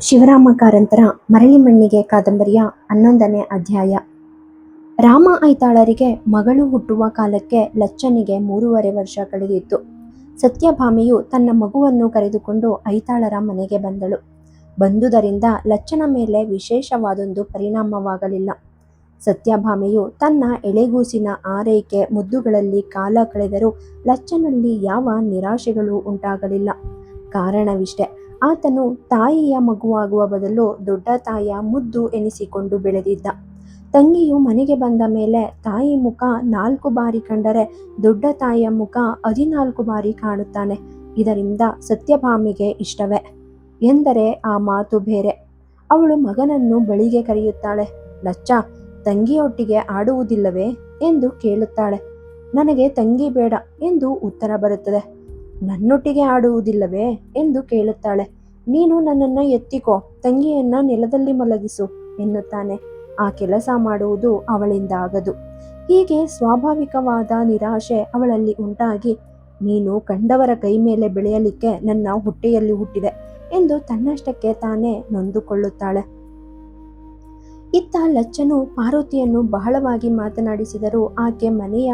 ಶಿವರಾಮ ಕಾರಂತರ ಮರಳಿ ಮಣ್ಣಿಗೆ ಕಾದಂಬರಿಯ 11ನೇ ಅಧ್ಯಾಯ. ರಾಮ ಐತಾಳರಿಗೆ ಮಗಳು ಹುಟ್ಟುವ ಕಾಲಕ್ಕೆ ಲಚ್ಚನಿಗೆ 3.5 ವರ್ಷ ಕಳೆದಿತ್ತು. ಸತ್ಯಭಾಮೆಯು ತನ್ನ ಮಗುವನ್ನು ಕರೆದುಕೊಂಡು ಐತಾಳರ ಮನೆಗೆ ಬಂದಳು. ಬಂದುದರಿಂದ ಲಚ್ಚನ ಮೇಲೆ ವಿಶೇಷವಾದೊಂದು ಪರಿಣಾಮವಾಗಲಿಲ್ಲ. ಸತ್ಯಭಾಮೆಯು ತನ್ನ ಎಳೆಗೂಸಿನ ಆರೈಕೆ ಮುದ್ದುಗಳಲ್ಲಿ ಕಾಲ ಕಳೆದರೂ ಲಚ್ಚನಲ್ಲಿ ಯಾವ ನಿರಾಶೆಗಳೂ ಉಂಟಾಗಲಿಲ್ಲ. ಕಾರಣವಿಷ್ಟೇ, ಆತನು ತಾಯಿಯ ಮಗುವಾಗುವ ಬದಲು ದೊಡ್ಡ ತಾಯಿಯ ಮುದ್ದು ಎನಿಸಿಕೊಂಡು ಬೆಳೆದಿದ್ದ. ತಂಗಿಯು ಮನೆಗೆ ಬಂದ ಮೇಲೆ ತಾಯಿ ಮುಖ 4 ಬಾರಿ ಕಂಡರೆ ದೊಡ್ಡ ತಾಯಿಯ ಮುಖ 14 ಬಾರಿ ಕಾಣುತ್ತಾನೆ. ಇದರಿಂದ ಸತ್ಯಭಾಮೆಗೆ ಇಷ್ಟವೇ ಎಂದರೆ ಆ ಮಾತು ಬೇರೆ. ಅವಳು ಮಗನನ್ನು ಬಳಿಗೆ ಕರೆಯುತ್ತಾಳೆ. ಲಚ್ಚ, ತಂಗಿಯೊಟ್ಟಿಗೆ ಆಡುವುದಿಲ್ಲವೇ ಎಂದು ಕೇಳುತ್ತಾಳೆ. ನನಗೆ ತಂಗಿ ಬೇಡ ಎಂದು ಉತ್ತರ ಬರುತ್ತದೆ. ನನ್ನೊಟ್ಟಿಗೆ ಆಡುವುದಿಲ್ಲವೇ ಎಂದು ಕೇಳುತ್ತಾಳೆ. ನೀನು ನನ್ನನ್ನು ಎತ್ತಿಕೋ, ತಂಗಿಯನ್ನ ನೆಲದಲ್ಲಿ ಮಲಗಿಸು ಎನ್ನುತ್ತಾನೆ. ಆ ಕೆಲಸ ಮಾಡುವುದು ಅವಳಿಂದ ಆಗದು. ಹೀಗೆ ಸ್ವಾಭಾವಿಕವಾದ ನಿರಾಶೆ ಅವಳಲ್ಲಿ ಉಂಟಾಗಿ, ನೀನು ಕಂಡವರ ಕೈ ಮೇಲೆ ಬೆಳೆಯಲಿಕ್ಕೆ ನನ್ನ ಹೊಟ್ಟೆಯಲ್ಲಿ ಹುಟ್ಟಿದೆ ಎಂದು ತನ್ನಷ್ಟಕ್ಕೆ ತಾನೇ ನೊಂದುಕೊಳ್ಳುತ್ತಾಳೆ. ಇತ್ತ ಲಚ್ಚನು ಪಾರ್ವತಿಯನ್ನು ಬಹಳವಾಗಿ ಮಾತನಾಡಿಸಿದರೂ ಆಕೆ ಮನೆಯ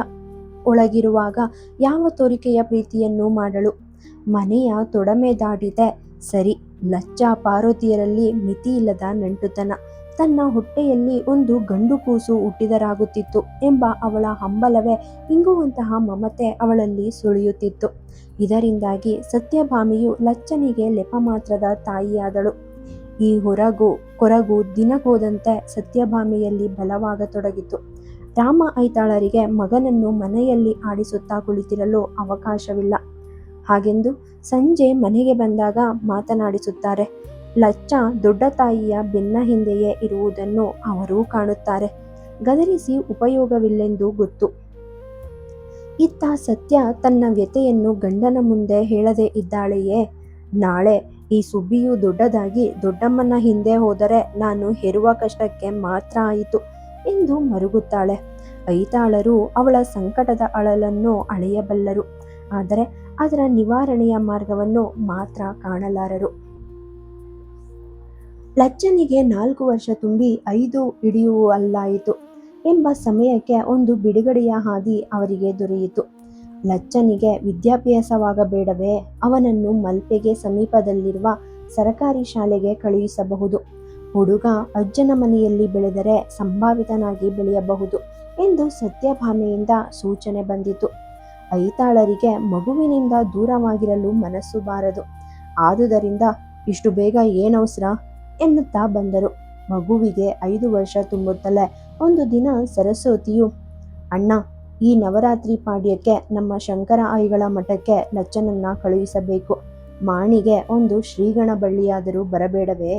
ಒಳಗಿರುವಾಗ ಯಾವ ತೋರಿಕೆಯ ಪ್ರೀತಿಯನ್ನೂ ಮಾಡಳು. ಮನೆಯ ತೊಡಮೆ ದಾಟಿದೆ ಸರಿ, ಲಚ್ಚ ಪಾರ್ವತಿಯರಲ್ಲಿ ಮಿತಿಯಿಲ್ಲದ ನಂಟುತನ. ತನ್ನ ಹೊಟ್ಟೆಯಲ್ಲಿ ಒಂದು ಗಂಡು ಕೂಸು ಹುಟ್ಟಿದರಾಗುತ್ತಿತ್ತು ಎಂಬ ಅವಳ ಹಂಬಲವೇ ಇಂಗುವಂತಹ ಮಮತೆ ಅವಳಲ್ಲಿ ಸುಳಿಯುತ್ತಿತ್ತು. ಇದರಿಂದಾಗಿ ಸತ್ಯಭಾಮೆಯು ಲಚ್ಚನಿಗೆ ಲೆಪಮಾತ್ರದ ತಾಯಿಯಾದಳು. ಈ ಕೊರಗು ದಿನಗೋದಂತೆ ಸತ್ಯಭಾಮೆಯಲ್ಲಿ ಬಲವಾಗತೊಡಗಿತು. ರಾಮ ಐತಾಳರಿಗೆ ಮಗನನ್ನು ಮನೆಯಲ್ಲಿ ಆಡಿಸುತ್ತಾ ಕುಳಿತಿರಲು ಅವಕಾಶವಿಲ್ಲ. ಹಾಗೆಂದು ಸಂಜೆ ಮನೆಗೆ ಬಂದಾಗ ಮಾತನಾಡಿಸುತ್ತಾರೆ. ಲಚ್ಚ ದೊಡ್ಡ ತಾಯಿಯ ಬೆನ್ನ ಹಿಂದೆಯೇ ಇರುವುದನ್ನು ಅವರೂ ಕಾಣುತ್ತಾರೆ. ಗದರಿಸಿ ಉಪಯೋಗವಿಲ್ಲೆಂದು ಗೊತ್ತು. ಇತ್ತ ಸತ್ಯ ತನ್ನ ವ್ಯಥೆಯನ್ನು ಗಂಡನ ಮುಂದೆ ಹೇಳದೆ ಇದ್ದಾಳೆಯೇ. ನಾಳೆ ಈ ಸುಬ್ಬಿಯು ದೊಡ್ಡದಾಗಿ ದೊಡ್ಡಮ್ಮನ ಹಿಂದೆ ಹೋದರೆ ನಾನು ಹೆರುವ ಕಷ್ಟಕ್ಕೆ ಮಾತ್ರ ಆಯಿತು ಎಂದು ಮರುಗುತ್ತಾಳೆ. ಐತಾಳರು ಅವಳ ಸಂಕಟದ ಅಳಲನ್ನು ಅಳೆಯಬಲ್ಲರು, ಆದರೆ ಅದರ ನಿವಾರಣೆಯ ಮಾರ್ಗವನ್ನು ಮಾತ್ರ ಕಾಣಲಾರರು. ಲಚ್ಚನಿಗೆ 4 ವರ್ಷ ತುಂಬಿ 5 ಹಿಡಿಯುವಲ್ಲಾಯಿತು ಎಂಬ ಸಮಯಕ್ಕೆ ಒಂದು ಬಿಡುಗಡೆಯ ಹಾದಿ ಅವರಿಗೆ ದೊರೆಯಿತು. ಲಚ್ಚನಿಗೆ ವಿದ್ಯಾಭ್ಯಾಸವಾಗಬೇಡವೇ? ಅವನನ್ನು ಮಲ್ಪೆಗೆ ಸಮೀಪದಲ್ಲಿರುವ ಸರಕಾರಿ ಶಾಲೆಗೆ ಕಳುಹಿಸಬಹುದು. ಹುಡುಗ ಅಜ್ಜನ ಮನೆಯಲ್ಲಿ ಬೆಳೆದರೆ ಸಂಭಾವಿತನಾಗಿ ಬೆಳೆಯಬಹುದು ಎಂದು ಸತ್ಯಭಾಮೆಯಿಂದ ಸೂಚನೆ ಬಂದಿತು. ಐತಾಳರಿಗೆ ಮಗುವಿನಿಂದ ದೂರವಾಗಿರಲು ಮನಸ್ಸು ಬಾರದು. ಆದುದರಿಂದ ಇಷ್ಟು ಬೇಗ ಏನವಸರ ಎನ್ನುತ್ತಾ ಬಂದರು. ಮಗುವಿಗೆ 5 ವರ್ಷ ತುಂಬುತ್ತಲೇ ಒಂದು ದಿನ ಸರಸ್ವತಿಯು, ಅಣ್ಣ, ಈ ನವರಾತ್ರಿ ಪಾಡ್ಯಕ್ಕೆ ನಮ್ಮ ಶಂಕರ ಐಗಳ ಮಠಕ್ಕೆ ಲಚ್ಚನನ್ನ ಕಳುಹಿಸಬೇಕು. ಮಾಣಿಗೆ ಒಂದು ಶ್ರೀಗಣ ಬಳ್ಳಿಯಾದರೂ ಬರಬೇಡವೇ?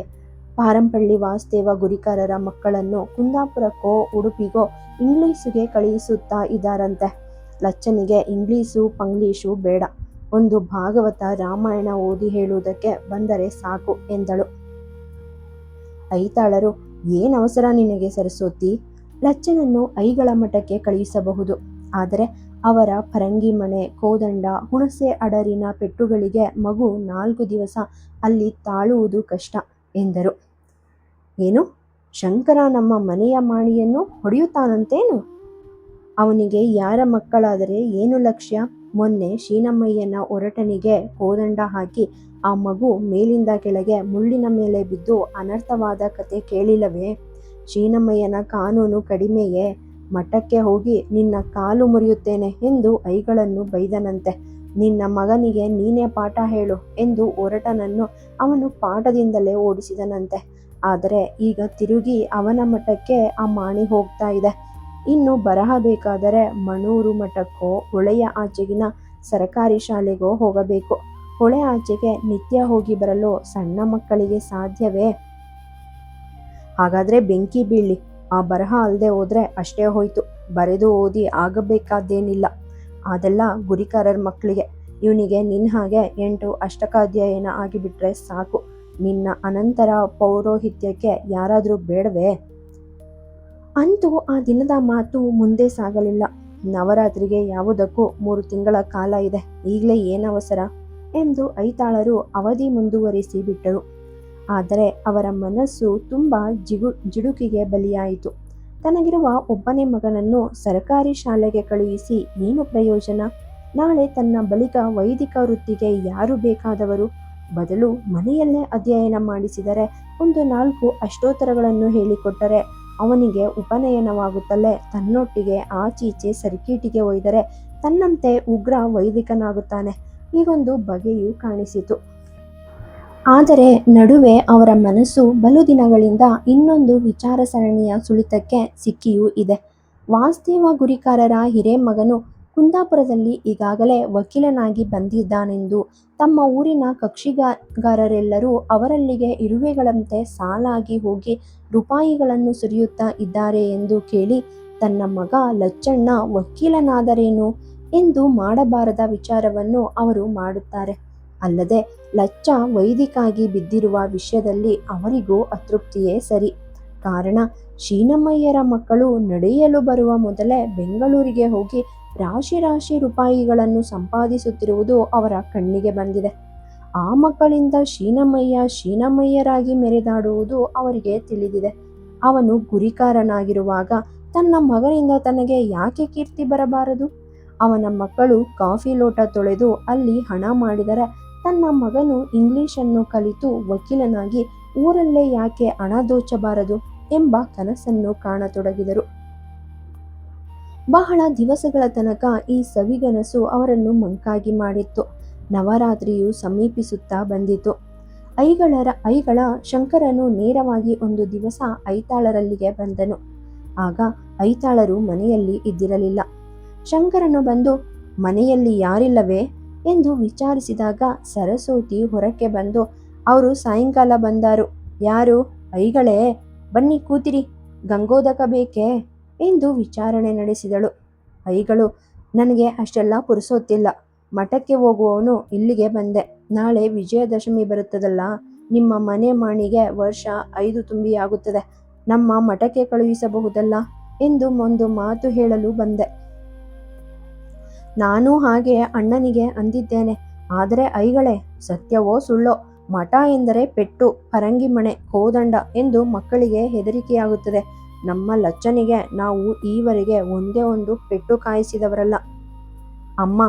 ಪಾರಂಪಳ್ಳಿ ವಾಸುದೇವ ಗುರಿಕಾರರ ಮಕ್ಕಳನ್ನು ಕುಂದಾಪುರಕ್ಕೋ ಉಡುಪಿಗೋ ಇಂಗ್ಲೀಷಿಗೆ ಕಳುಹಿಸುತ್ತಾ ಇದ್ದಾರಂತೆ. ಲಚ್ಚನಿಗೆ ಇಂಗ್ಲೀಷು ಪಂಗ್ಲೀಷು ಬೇಡ, ಒಂದು ಭಾಗವತ ರಾಮಾಯಣ ಓದಿ ಹೇಳುವುದಕ್ಕೆ ಬಂದರೆ ಸಾಕು ಎಂದಳು. ಐತಾಳರು, ಏನವಸರ ನಿನಗೆ ಸರಸ್ವತಿ? ಲಚ್ಚನನ್ನು ಐಗಳ ಮಠಕ್ಕೆ ಕಳುಹಿಸಬಹುದು, ಆದರೆ ಅವರ ಫರಂಗಿ ಮನೆ, ಕೋದಂಡ, ಹುಣಸೆ ಅಡರಿನ ಪೆಟ್ಟುಗಳಿಗೆ ಮಗು 4 ದಿವಸ ಅಲ್ಲಿ ತಾಳುವುದು ಕಷ್ಟ ಎಂದರು. ಏನು, ಶಂಕರ ನಮ್ಮ ಮನೆಯ ಮಾಣಿಯನ್ನು ಹೊಡೆಯುತ್ತಾನಂತೇನು? ಅವನಿಗೆ ಯಾರ ಮಕ್ಕಳಾದರೆ ಏನು ಲಕ್ಷ್ಯ? ಮೊನ್ನೆ ಶೀನಮ್ಮಯ್ಯನ ಒರಟನಿಗೆ ಕೋದಂಡ ಹಾಕಿ ಆ ಮಗು ಮೇಲಿಂದ ಕೆಳಗೆ ಮುಳ್ಳಿನ ಮೇಲೆ ಬಿದ್ದು ಅನರ್ಥವಾದ ಕತೆ ಕೇಳಿಲ್ಲವೇ? ಶೀನಮ್ಮಯ್ಯನ ಕಾನೂನು ಕಡಿಮೆಯೇ? ಮಠಕ್ಕೆ ಹೋಗಿ ನಿನ್ನ ಕಾಲು ಮುರಿಯುತ್ತೇನೆ ಎಂದು ಐಗಳನ್ನು ಬೈದನಂತೆ. ನಿನ್ನ ಮಗನಿಗೆ ನೀನೇ ಪಾಠ ಹೇಳು ಎಂದು ಒರಟನನ್ನು ಅವನು ಪಾಠದಿಂದಲೇ ಓಡಿಸಿದನಂತೆ. ಆದರೆ ಈಗ ತಿರುಗಿ ಅವನ ಮಠಕ್ಕೆ ಆ ಮಾಣಿ ಹೋಗ್ತಾ ಇದೆ. ಇನ್ನು ಬರಹ ಬೇಕಾದರೆ ಮಣೂರು ಮಠಕ್ಕೋ ಹೊಳೆಯ ಆಚೆಗಿನ ಸರಕಾರಿ ಶಾಲೆಗೋ ಹೋಗಬೇಕು. ಹೊಳೆ ಆಚೆಗೆ ನಿತ್ಯ ಹೋಗಿ ಬರಲು ಸಣ್ಣ ಮಕ್ಕಳಿಗೆ ಸಾಧ್ಯವೇ? ಹಾಗಾದರೆ ಬೆಂಕಿ ಬೀಳಲಿ, ಆ ಬರಹ ಅಲ್ಲದೆ ಹೋದ್ರೆ ಅಷ್ಟೇ ಹೋಯ್ತು. ಬರೆದು ಓದಿ ಆಗಬೇಕಾದ್ದೇನಿಲ್ಲ, ಅದೆಲ್ಲ ಗುರಿಕಾರರ ಮಕ್ಕಳಿಗೆ. ಇವನಿಗೆ ನಿನ್ನ ಹಾಗೆ 8 ಅಷ್ಟಕಾಧ್ಯಾಯನ ಆಗಿಬಿಟ್ರೆ ಸಾಕು. ನಿನ್ನ ಅನಂತರ ಪೌರೋಹಿತ್ಯಕ್ಕೆ ಯಾರಾದರೂ ಬೇಡವೇ? ಅಂತೂ ಆ ದಿನದ ಮಾತು ಮುಂದೆ ಸಾಗಲಿಲ್ಲ. ನವರಾತ್ರಿಗೆ ಯಾವುದಕ್ಕೂ 3 ತಿಂಗಳ ಕಾಲ ಇದೆ, ಈಗಲೇ ಏನವಸರ ಎಂದು ಐತಾಳರು ಅವಧಿ ಮುಂದುವರಿಸಿ ಬಿಟ್ಟರು. ಆದರೆ ಅವರ ಮನಸ್ಸು ತುಂಬ ಜಿಡುಕಿಗೆ ಬಲಿಯಾಯಿತು. ತನಗಿರುವ ಒಬ್ಬನೇ ಮಗನನ್ನು ಸರ್ಕಾರಿ ಶಾಲೆಗೆ ಕಳುಹಿಸಿ ಏನು ಪ್ರಯೋಜನ? ನಾಳೆ ತನ್ನ ಬಳಿಕ ವೈದಿಕ ವೃತ್ತಿಗೆ ಯಾರು ಬೇಕಾದವರು? ಬದಲು ಮನೆಯಲ್ಲೇ ಅಧ್ಯಯನ ಮಾಡಿಸಿದರೆ, ಒಂದು 4 ಅಷ್ಟೋತ್ತರಗಳನ್ನು ಹೇಳಿಕೊಟ್ಟರೆ ಅವನಿಗೆ ಉಪನಯನವಾಗುತ್ತಲೇ ತನ್ನೊಟ್ಟಿಗೆ ಆಚೀಚೆ ಸರ್ಕೀಟಿಗೆ ಒಯ್ದರೆ ತನ್ನಂತೆ ಉಗ್ರ ವೈದಿಕನಾಗುತ್ತಾನೆ. ಹೀಗೊಂದು ಬಗೆಯೂ ಕಾಣಿಸಿತು. ಆದರೆ ನಡುವೆ ಅವರ ಮನಸ್ಸು ಬಲು ದಿನಗಳಿಂದ ಇನ್ನೊಂದು ವಿಚಾರ ಸರಣಿಯ ಸುಳಿತಕ್ಕೆ ಸಿಕ್ಕಿಯೂ ಇದೆ. ವಾಸುದೇವ ಗುರಿಕಾರರ ಹಿರೇಮಗನು ಕುಂದಾಪುರದಲ್ಲಿ ಈಗಾಗಲೇ ವಕೀಲನಾಗಿ ಬಂದಿದ್ದಾನೆಂದು ತಮ್ಮ ಊರಿನ ಕಕ್ಷಿಗಾರರೆಲ್ಲರೂ ಅವರಲ್ಲಿಗೆ ಇರುವೆಗಳಂತೆ ಸಾಲಾಗಿ ಹೋಗಿ ರೂಪಾಯಿಗಳನ್ನು ಸುರಿಯುತ್ತಾ ಇದ್ದಾರೆ ಎಂದು ಕೇಳಿ, ತನ್ನ ಮಗ ಲಚ್ಚಣ್ಣ ವಕೀಲನಾದರೇನು ಎಂದು ಮಾಡಬಾರದ ವಿಚಾರವನ್ನು ಅವರು ಮಾಡುತ್ತಾರೆ. ಅಲ್ಲದೆ ಲಚ್ಚ ವೈದಿಕಾಗಿ ಬಿದ್ದಿರುವ ವಿಷಯದಲ್ಲಿ ಅವರಿಗೂ ಅತೃಪ್ತಿಯೇ ಸರಿ. ಕಾರಣ, ಶೀನಮ್ಮಯ್ಯರ ಮಕ್ಕಳು ನಡೆಯಲು ಬರುವ ಮೊದಲೇ ಬೆಂಗಳೂರಿಗೆ ಹೋಗಿ ರಾಶಿ ರಾಶಿ ರೂಪಾಯಿಗಳನ್ನು ಸಂಪಾದಿಸುತ್ತಿರುವುದು ಅವರ ಕಣ್ಣಿಗೆ ಬಂದಿದೆ. ಆ ಮಕ್ಕಳಿಂದ ಶೀನಮ್ಮಯ್ಯರಾಗಿ ಮೆರೆದಾಡುವುದು ಅವರಿಗೆ ತಿಳಿದಿದೆ. ಅವನು ಗುರಿಕಾರನಾಗಿರುವಾಗ ತನ್ನ ಮಗನಿಂದ ತನಗೆ ಯಾಕೆ ಕೀರ್ತಿ ಬರಬಾರದು? ಅವನ ಮಕ್ಕಳು ಕಾಫಿ ಲೋಟ ತೊಳೆದು ಅಲ್ಲಿ ಹಣ ಮಾಡಿದರೆ ತನ್ನ ಮಗನು ಇಂಗ್ಲಿಷನ್ನು ಕಲಿತು ವಕೀಲನಾಗಿ ಊರಲ್ಲೇ ಯಾಕೆ ಹಣ ದೋಚಬಾರದು ಎಂಬ ಕನಸನ್ನು ಕಾಣತೊಡಗಿದರು. ಬಹಳ ದಿವಸಗಳ ತನಕ ಈ ಸವಿಗನಸು ಅವರನ್ನು ಮಂಕಾಗಿ ಮಾಡಿತ್ತು. ನವರಾತ್ರಿಯು ಸಮೀಪಿಸುತ್ತಾ ಬಂದಿತು. ಐಗಳ ಶಂಕರನು ನೇರವಾಗಿ ಒಂದು ದಿವಸ ಐತಾಳರಲ್ಲಿಗೆ ಬಂದನು. ಆಗ ಐತಾಳರು ಮನೆಯಲ್ಲಿ ಇದ್ದಿರಲಿಲ್ಲ. ಶಂಕರನು ಬಂದು, ಮನೆಯಲ್ಲಿ ಯಾರಿಲ್ಲವೇ ಎಂದು ವಿಚಾರಿಸಿದಾಗ ಸರಸ್ವತಿ ಹೊರಕ್ಕೆ ಬಂದು, ಅವರು ಸಾಯಂಕಾಲ ಬಂದಾರು. ಯಾರು? ಐಗಳೇ, ಬನ್ನಿ ಕೂತಿರಿ, ಗಂಗೋದಕ ಬೇಕೇ ಎಂದು ವಿಚಾರಣೆ ನಡೆಸಿದಳು. ಐಗಳು, ನನಗೆ ಅಷ್ಟೆಲ್ಲ ಪುರುಸೊತ್ತಿಲ್ಲ. ಮಠಕ್ಕೆ ಹೋಗುವವನು ಇಲ್ಲಿಗೆ ಬಂದೆ. ನಾಳೆ ವಿಜಯದಶಮಿ ಬರುತ್ತದಲ್ಲ, ನಿಮ್ಮ ಮನೆ ಮಾಣಿಗೆ ವರ್ಷ 5 ತುಂಬಿಯಾಗುತ್ತದೆ. ನಮ್ಮ ಮಠಕ್ಕೆ ಕಳುಹಿಸಬಹುದಲ್ಲ ಎಂದು ಒಂದು ಮಾತು ಹೇಳಲು ಬಂದೆ. ನಾನು ಹಾಗೆ ಅಣ್ಣನಿಗೆ ಅಂದಿದ್ದೇನೆ. ಆದರೆ ಐಗಳೇ, ಸತ್ಯವೋ ಸುಳ್ಳೋ, ಮಠ ಎಂದರೆ ಪೆಟ್ಟು, ಪರಂಗಿ ಮಣೆ, ಕೋದಂಡ ಎಂದು ಮಕ್ಕಳಿಗೆ ಹೆದರಿಕೆಯಾಗುತ್ತದೆ. ನಮ್ಮ ಲಚ್ಚನಿಗೆ ನಾವು ಈವರೆಗೆ ಒಂದೇ ಒಂದು ಪೆಟ್ಟು ಕಾಯಿಸಿದವರಲ್ಲ. ಅಮ್ಮ,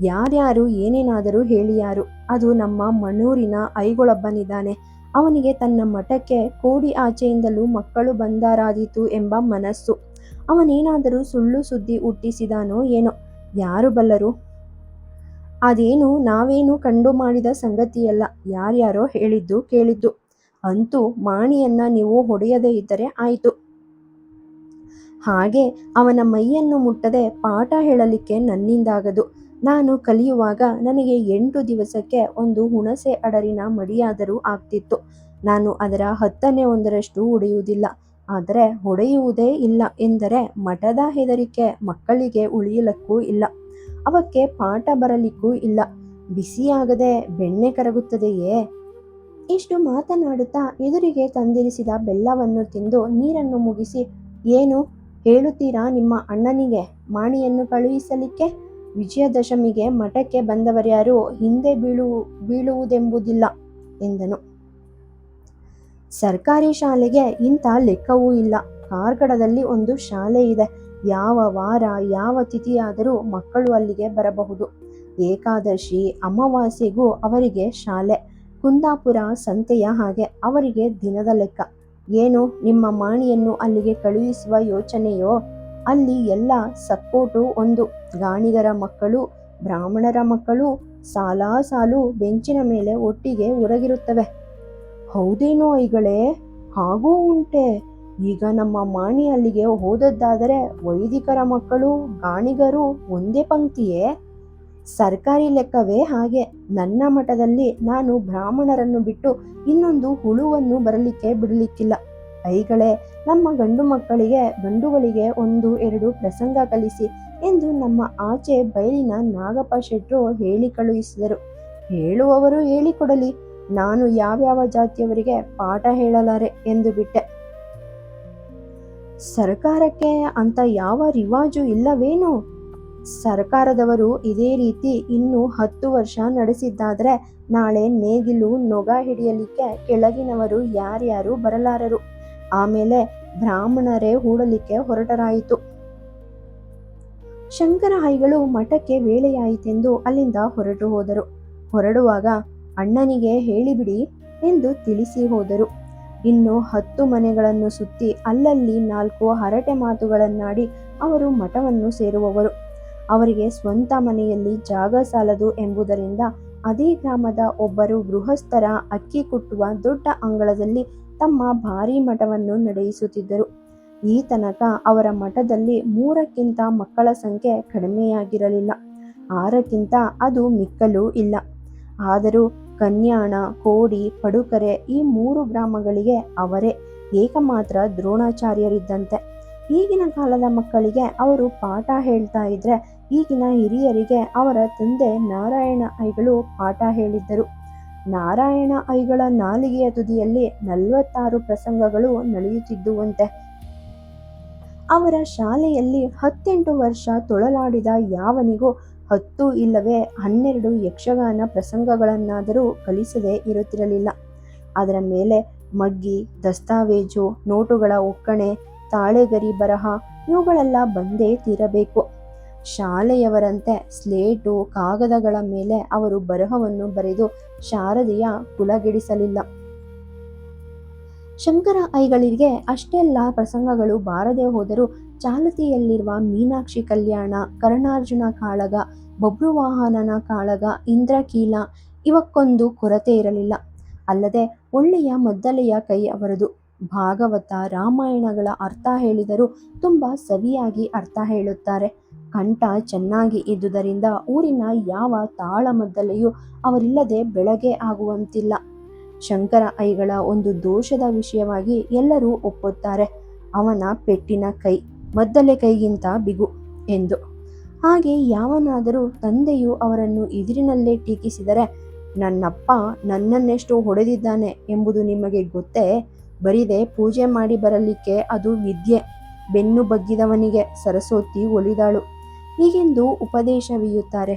ಯಾರ್ಯಾರು ಏನೇನಾದರೂ ಹೇಳಿಯಾರು, ಅದು ನಮ್ಮ ಮಣೂರಿನ ಐಗೊಳೊಬ್ಬನಿದ್ದಾನೆ. ಅವನಿಗೆ ತನ್ನ ಮಠಕ್ಕೆ ಕೋಡಿ ಆಚೆಯಿಂದಲೂ ಮಕ್ಕಳು ಬಂದಾರಾದೀತು ಎಂಬ ಮನಸ್ಸು. ಅವನೇನಾದರೂ ಸುಳ್ಳು ಸುದ್ದಿ ಹುಟ್ಟಿಸಿದಾನೋ ಏನೋ, ಯಾರು ಬಲ್ಲರು? ಅದೇನು ನಾವೇನು ಕಂಡು ಮಾಡಿದ ಸಂಗತಿಯಲ್ಲ, ಯಾರ್ಯಾರೋ ಹೇಳಿದ್ದು ಕೇಳಿದ್ದು. ಅಂತೂ ಮಾಣಿಯನ್ನ ನೀವು ಹೊಡೆಯದೇ ಇದ್ದರೆ ಆಯಿತು. ಹಾಗೆ ಅವನ ಮೈಯನ್ನು ಮುಟ್ಟದೆ ಪಾಠ ಹೇಳಲಿಕ್ಕೆ ನನ್ನಿಂದಾಗದು. ನಾನು ಕಲಿಯುವಾಗ ನನಗೆ 8 ದಿವಸಕ್ಕೆ ಒಂದು ಹುಣಸೆ ಅಡರಿನ ಮಡಿಯಾದರೂ ಆಗ್ತಿತ್ತು. ನಾನು ಅದರ 10ನೇ ಒಂದರಷ್ಟು ಹೊಡೆಯುವುದಿಲ್ಲ. ಆದರೆ ಹೊಡೆಯುವುದೇ ಇಲ್ಲ ಎಂದರೆ ಮಠದ ಹೆದರಿಕೆ ಮಕ್ಕಳಿಗೆ ಉಳಿಯಲಿಕ್ಕೂ ಇಲ್ಲ, ಅವಕ್ಕೆ ಪಾಠ ಬರಲಿಕ್ಕೂ ಇಲ್ಲ. ಬಿಸಿಯಾಗದೆ ಬೆಣ್ಣೆ ಕರಗುತ್ತದೆಯೇ? ಇಷ್ಟು ಮಾತನಾಡುತ್ತಾ ಎದುರಿಗೆ ತಂದಿರಿಸಿದ ಬೆಲ್ಲವನ್ನು ತಿಂದು ನೀರನ್ನು ಮುಗಿಸಿ, ಏನು ಹೇಳುತ್ತೀರಾ ನಿಮ್ಮ ಅಣ್ಣನಿಗೆ ಮಾಣಿಯನ್ನು ಕಳುಹಿಸಲಿಕ್ಕೆ? ವಿಜಯದಶಮಿಗೆ ಮಠಕ್ಕೆ ಬಂದವರ್ಯಾರು ಹಿಂದೆ ಬೀಳುವುದೆಂಬುದಿಲ್ಲ ಎಂದನು. ಸರ್ಕಾರಿ ಶಾಲೆಗೆ ಇಂಥ ಲೆಕ್ಕವೂ ಇಲ್ಲ. ಕಾರ್ಕಳದಲ್ಲಿ ಒಂದು ಶಾಲೆ ಇದೆ. ಯಾವ ವಾರ ಯಾವ ತಿಥಿಯಾದರೂ ಮಕ್ಕಳು ಅಲ್ಲಿಗೆ ಬರಬಹುದು. ಏಕಾದಶಿ ಅಮಾವಾಸ್ಯೆಗೂ ಅವರಿಗೆ ಶಾಲೆ. ಕುಂದಾಪುರ ಸಂತೆಯ ಹಾಗೆ ಅವರಿಗೆ ದಿನದ ಲೆಕ್ಕ. ಏನು ನಿಮ್ಮ ಮಾಣಿಯನ್ನು ಅಲ್ಲಿಗೆ ಕಳುಹಿಸುವ ಯೋಚನೆಯೋ? ಅಲ್ಲಿ ಎಲ್ಲ ಸಕ್ಕೋಟು ಒಂದು. ಗಾಣಿಗರ ಮಕ್ಕಳು, ಬ್ರಾಹ್ಮಣರ ಮಕ್ಕಳು ಸಾಲಾಸಾಲು ಬೆಂಚಿನ ಮೇಲೆ ಒಟ್ಟಿಗೆ ಉರಗಿರುತ್ತವೆ. ಹೌದೇನೋ ಐಗಳೇ? ಹಾಗೂ ಉಂಟೆ. ಈಗ ನಮ್ಮ ಮಾಣಿ ಅಲ್ಲಿಗೆ ಹೋದದ್ದಾದರೆ ವೈದಿಕರ ಮಕ್ಕಳು ಗಾಣಿಗರು ಒಂದೇ ಪಂಕ್ತಿಯೇ? ಸರ್ಕಾರಿ ಲೆಕ್ಕವೇ ಹಾಗೆ. ನನ್ನ ಮಠದಲ್ಲಿ ನಾನು ಬ್ರಾಹ್ಮಣರನ್ನು ಬಿಟ್ಟು ಇನ್ನೊಂದು ಹುಳುವನ್ನು ಬರಲಿಕ್ಕೆ ಬಿಡಲಿಕ್ಕಿಲ್ಲ. ಐಗಳೇ, ನಮ್ಮ ಗಂಡುಗಳಿಗೆ 1-2 ಪ್ರಸಂಗ ಕಲಿಸಿ ಎಂದು ನಮ್ಮ ಆಚೆ ಬಯಲಿನ ನಾಗಪ್ಪ ಶೆಟ್ರು ಹೇಳಿ ಕಳುಹಿಸಿದರು. ಹೇಳುವವರು ಹೇಳಿಕೊಡಲಿ, ನಾನು ಯಾವ್ಯಾವ ಜಾತಿಯವರಿಗೆ ಪಾಠ ಹೇಳಲಾರೆ ಎಂದು ಬಿಟ್ಟೆ. ಸರ್ಕಾರಕ್ಕೆ ಅಂತ ಯಾವ ರಿವಾಜು ಇಲ್ಲವೇನೋ? ಸರ್ಕಾರದವರು ಇದೇ ರೀತಿ ಇನ್ನೂ 10 ವರ್ಷ ನಡೆಸಿದ್ದಾದ್ರೆ ನಾಳೆ ನೇಗಿಲು ನೊಗ ಹಿಡಿಯಲಿಕ್ಕೆ ಕೆಳಗಿನವರು ಯಾರ್ಯಾರು ಬರಲಾರರು. ಆಮೇಲೆ ಬ್ರಾಹ್ಮಣರೇ ಹೂಡಲಿಕ್ಕೆ ಹೊರಟರಾಯಿತು. ಶಂಕರ ಐಗಳು ಮಠಕ್ಕೆ ವೇಳೆಯಾಯಿತೆಂದು ಅಲ್ಲಿಂದ ಹೊರಟು ಹೋದರು. ಹೊರಡುವಾಗ ಅಣ್ಣನಿಗೆ ಹೇಳಿಬಿಡಿ ಎಂದು ತಿಳಿಸಿ ಹೋದರು. ಇನ್ನು 10 ಮನೆಗಳನ್ನು ಸುತ್ತಿ ಅಲ್ಲಲ್ಲಿ 4 ಹರಟೆ ಮಾತುಗಳನ್ನಾಡಿ ಅವರು ಮಠವನ್ನು ಸೇರುವವರು. ಅವರಿಗೆ ಸ್ವಂತ ಮನೆಯಲ್ಲಿ ಜಾಗ ಸಾಲದು ಎಂಬುದರಿಂದ ಅದೇ ಗ್ರಾಮದ ಒಬ್ಬರು ಗೃಹಸ್ಥರ ಅಕ್ಕಿ ಕುಟ್ಟುವ ದೊಡ್ಡ ಅಂಗಳದಲ್ಲಿ ತಮ್ಮ ಭಾರೀ ಮಠವನ್ನು ನಡೆಯಿಸುತ್ತಿದ್ದರು. ಈ ತನಕ ಅವರ ಮಠದಲ್ಲಿ 3ಕ್ಕಿಂತ ಮಕ್ಕಳ ಸಂಖ್ಯೆ ಕಡಿಮೆಯಾಗಿರಲಿಲ್ಲ. 6ಕ್ಕಿಂತ ಅದು ಮಿಕ್ಕಲೂ ಇಲ್ಲ. ಆದರೂ ಕನ್ಯಾಣ, ಕೋಡಿ, ಪಡುಕರೆ ಈ 3 ಗ್ರಾಮಗಳಿಗೆ ಅವರೇ ಏಕಮಾತ್ರ ದ್ರೋಣಾಚಾರ್ಯರಿದ್ದಂತೆ. ಈಗಿನ ಕಾಲದ ಮಕ್ಕಳಿಗೆ ಅವರು ಪಾಠ ಹೇಳ್ತಾ ಇದ್ರೆ ಈಗಿನ ಹಿರಿಯರಿಗೆ ಅವರ ತಂದೆ ನಾರಾಯಣ ಐಗಳು ಪಾಠ ಹೇಳಿದ್ದರು. ನಾರಾಯಣ ಐಗಳ ನಾಲಿಗೆಯ ತುದಿಯಲ್ಲಿ 46 ಪ್ರಸಂಗಗಳು ನಡೆಯುತ್ತಿದ್ದುವಂತೆ. ಅವರ ಶಾಲೆಯಲ್ಲಿ 18 ವರ್ಷ ತೊಳಲಾಡಿದ ಯಾವನಿಗೂ 10 ಇಲ್ಲವೇ 12 ಯಕ್ಷಗಾನ ಪ್ರಸಂಗಗಳನ್ನಾದರೂ ಕಲಿಸದೇ ಇರುತ್ತಿರಲಿಲ್ಲ. ಅದರ ಮೇಲೆ ಮಗ್ಗಿ, ದಸ್ತಾವೇಜು, ನೋಟುಗಳ ಒಕ್ಕಣೆ, ತಾಳೆಗರಿ ಬರಹ ಇವುಗಳೆಲ್ಲ ಬಂದೇ ತೀರಬೇಕು. ಶಾಲೆಯವರಂತೆ ಸ್ಲೇಟು, ಕಾಗದಗಳ ಮೇಲೆ ಅವರು ಬರಹವನ್ನು ಬರೆದು ಶಾರದೆಯ ಕುಲಗೆಡಿಸಲಿಲ್ಲ. ಶಂಕರ ಐಗಳಿಗೆ ಅಷ್ಟೆಲ್ಲ ಪ್ರಸಂಗಗಳು ಬಾರದೆ ಹೋದರೂ ಚಾಲತಿಯಲ್ಲಿರುವ ಮೀನಾಕ್ಷಿ ಕಲ್ಯಾಣ, ಕರ್ಣಾರ್ಜುನ ಕಾಳಗ, ಬಬ್ರುವಾಹನನ ಕಾಳಗ, ಇಂದ್ರಕೀಲ ಇವಕ್ಕೊಂದು ಕೊರತೆ ಇರಲಿಲ್ಲ. ಅಲ್ಲದೆ ಒಳ್ಳೆಯ ಮದ್ದಲೆಯ ಕೈ ಅವರದು. ಭಾಗವತ, ರಾಮಾಯಣಗಳ ಅರ್ಥ ಹೇಳಿದರೂ ತುಂಬ ಸವಿಯಾಗಿ ಅರ್ಥ ಹೇಳುತ್ತಾರೆ. ಕಂಠ ಚೆನ್ನಾಗಿ ಇದ್ದುದರಿಂದ ಊರಿನ ಯಾವ ತಾಳಮದ್ದಲೆಯೂ ಅವರಿಲ್ಲದೆ ಬೆಳಗ್ಗೆ ಆಗುವಂತಿಲ್ಲ. ಶಂಕರ ಐಗಳ ಒಂದು ದೋಷದ ವಿಷಯವಾಗಿ ಎಲ್ಲರೂ ಒಪ್ಪುತ್ತಾರೆ. ಅವನ ಪೆಟ್ಟಿನ ಕೈ ಮದ್ದಲೆ ಕೈಗಿಂತ ಬಿಗು ಎಂದು. ಹಾಗೆ ಯಾವನಾದರೂ ತಂದೆಯು ಅವರನ್ನು ಎದುರಿನಲ್ಲೇ ಟೀಕಿಸಿದರೆ, ನನ್ನಪ್ಪ ನನ್ನನ್ನೆಷ್ಟು ಹೊಡೆದಿದ್ದಾನೆ ಎಂಬುದು ನಿಮಗೆ ಗೊತ್ತೇ? ಬರಿದೆ ಪೂಜೆ ಮಾಡಿ ಬರಲಿಕ್ಕೆ ಅದು ವಿದ್ಯೆ. ಬೆನ್ನು ಬಗ್ಗಿದವನಿಗೆ ಸರಸ್ವತಿ ಒಲಿದಾಳು ಹೀಗೆಂದು ಉಪದೇಶವೀಯುತ್ತಾರೆ.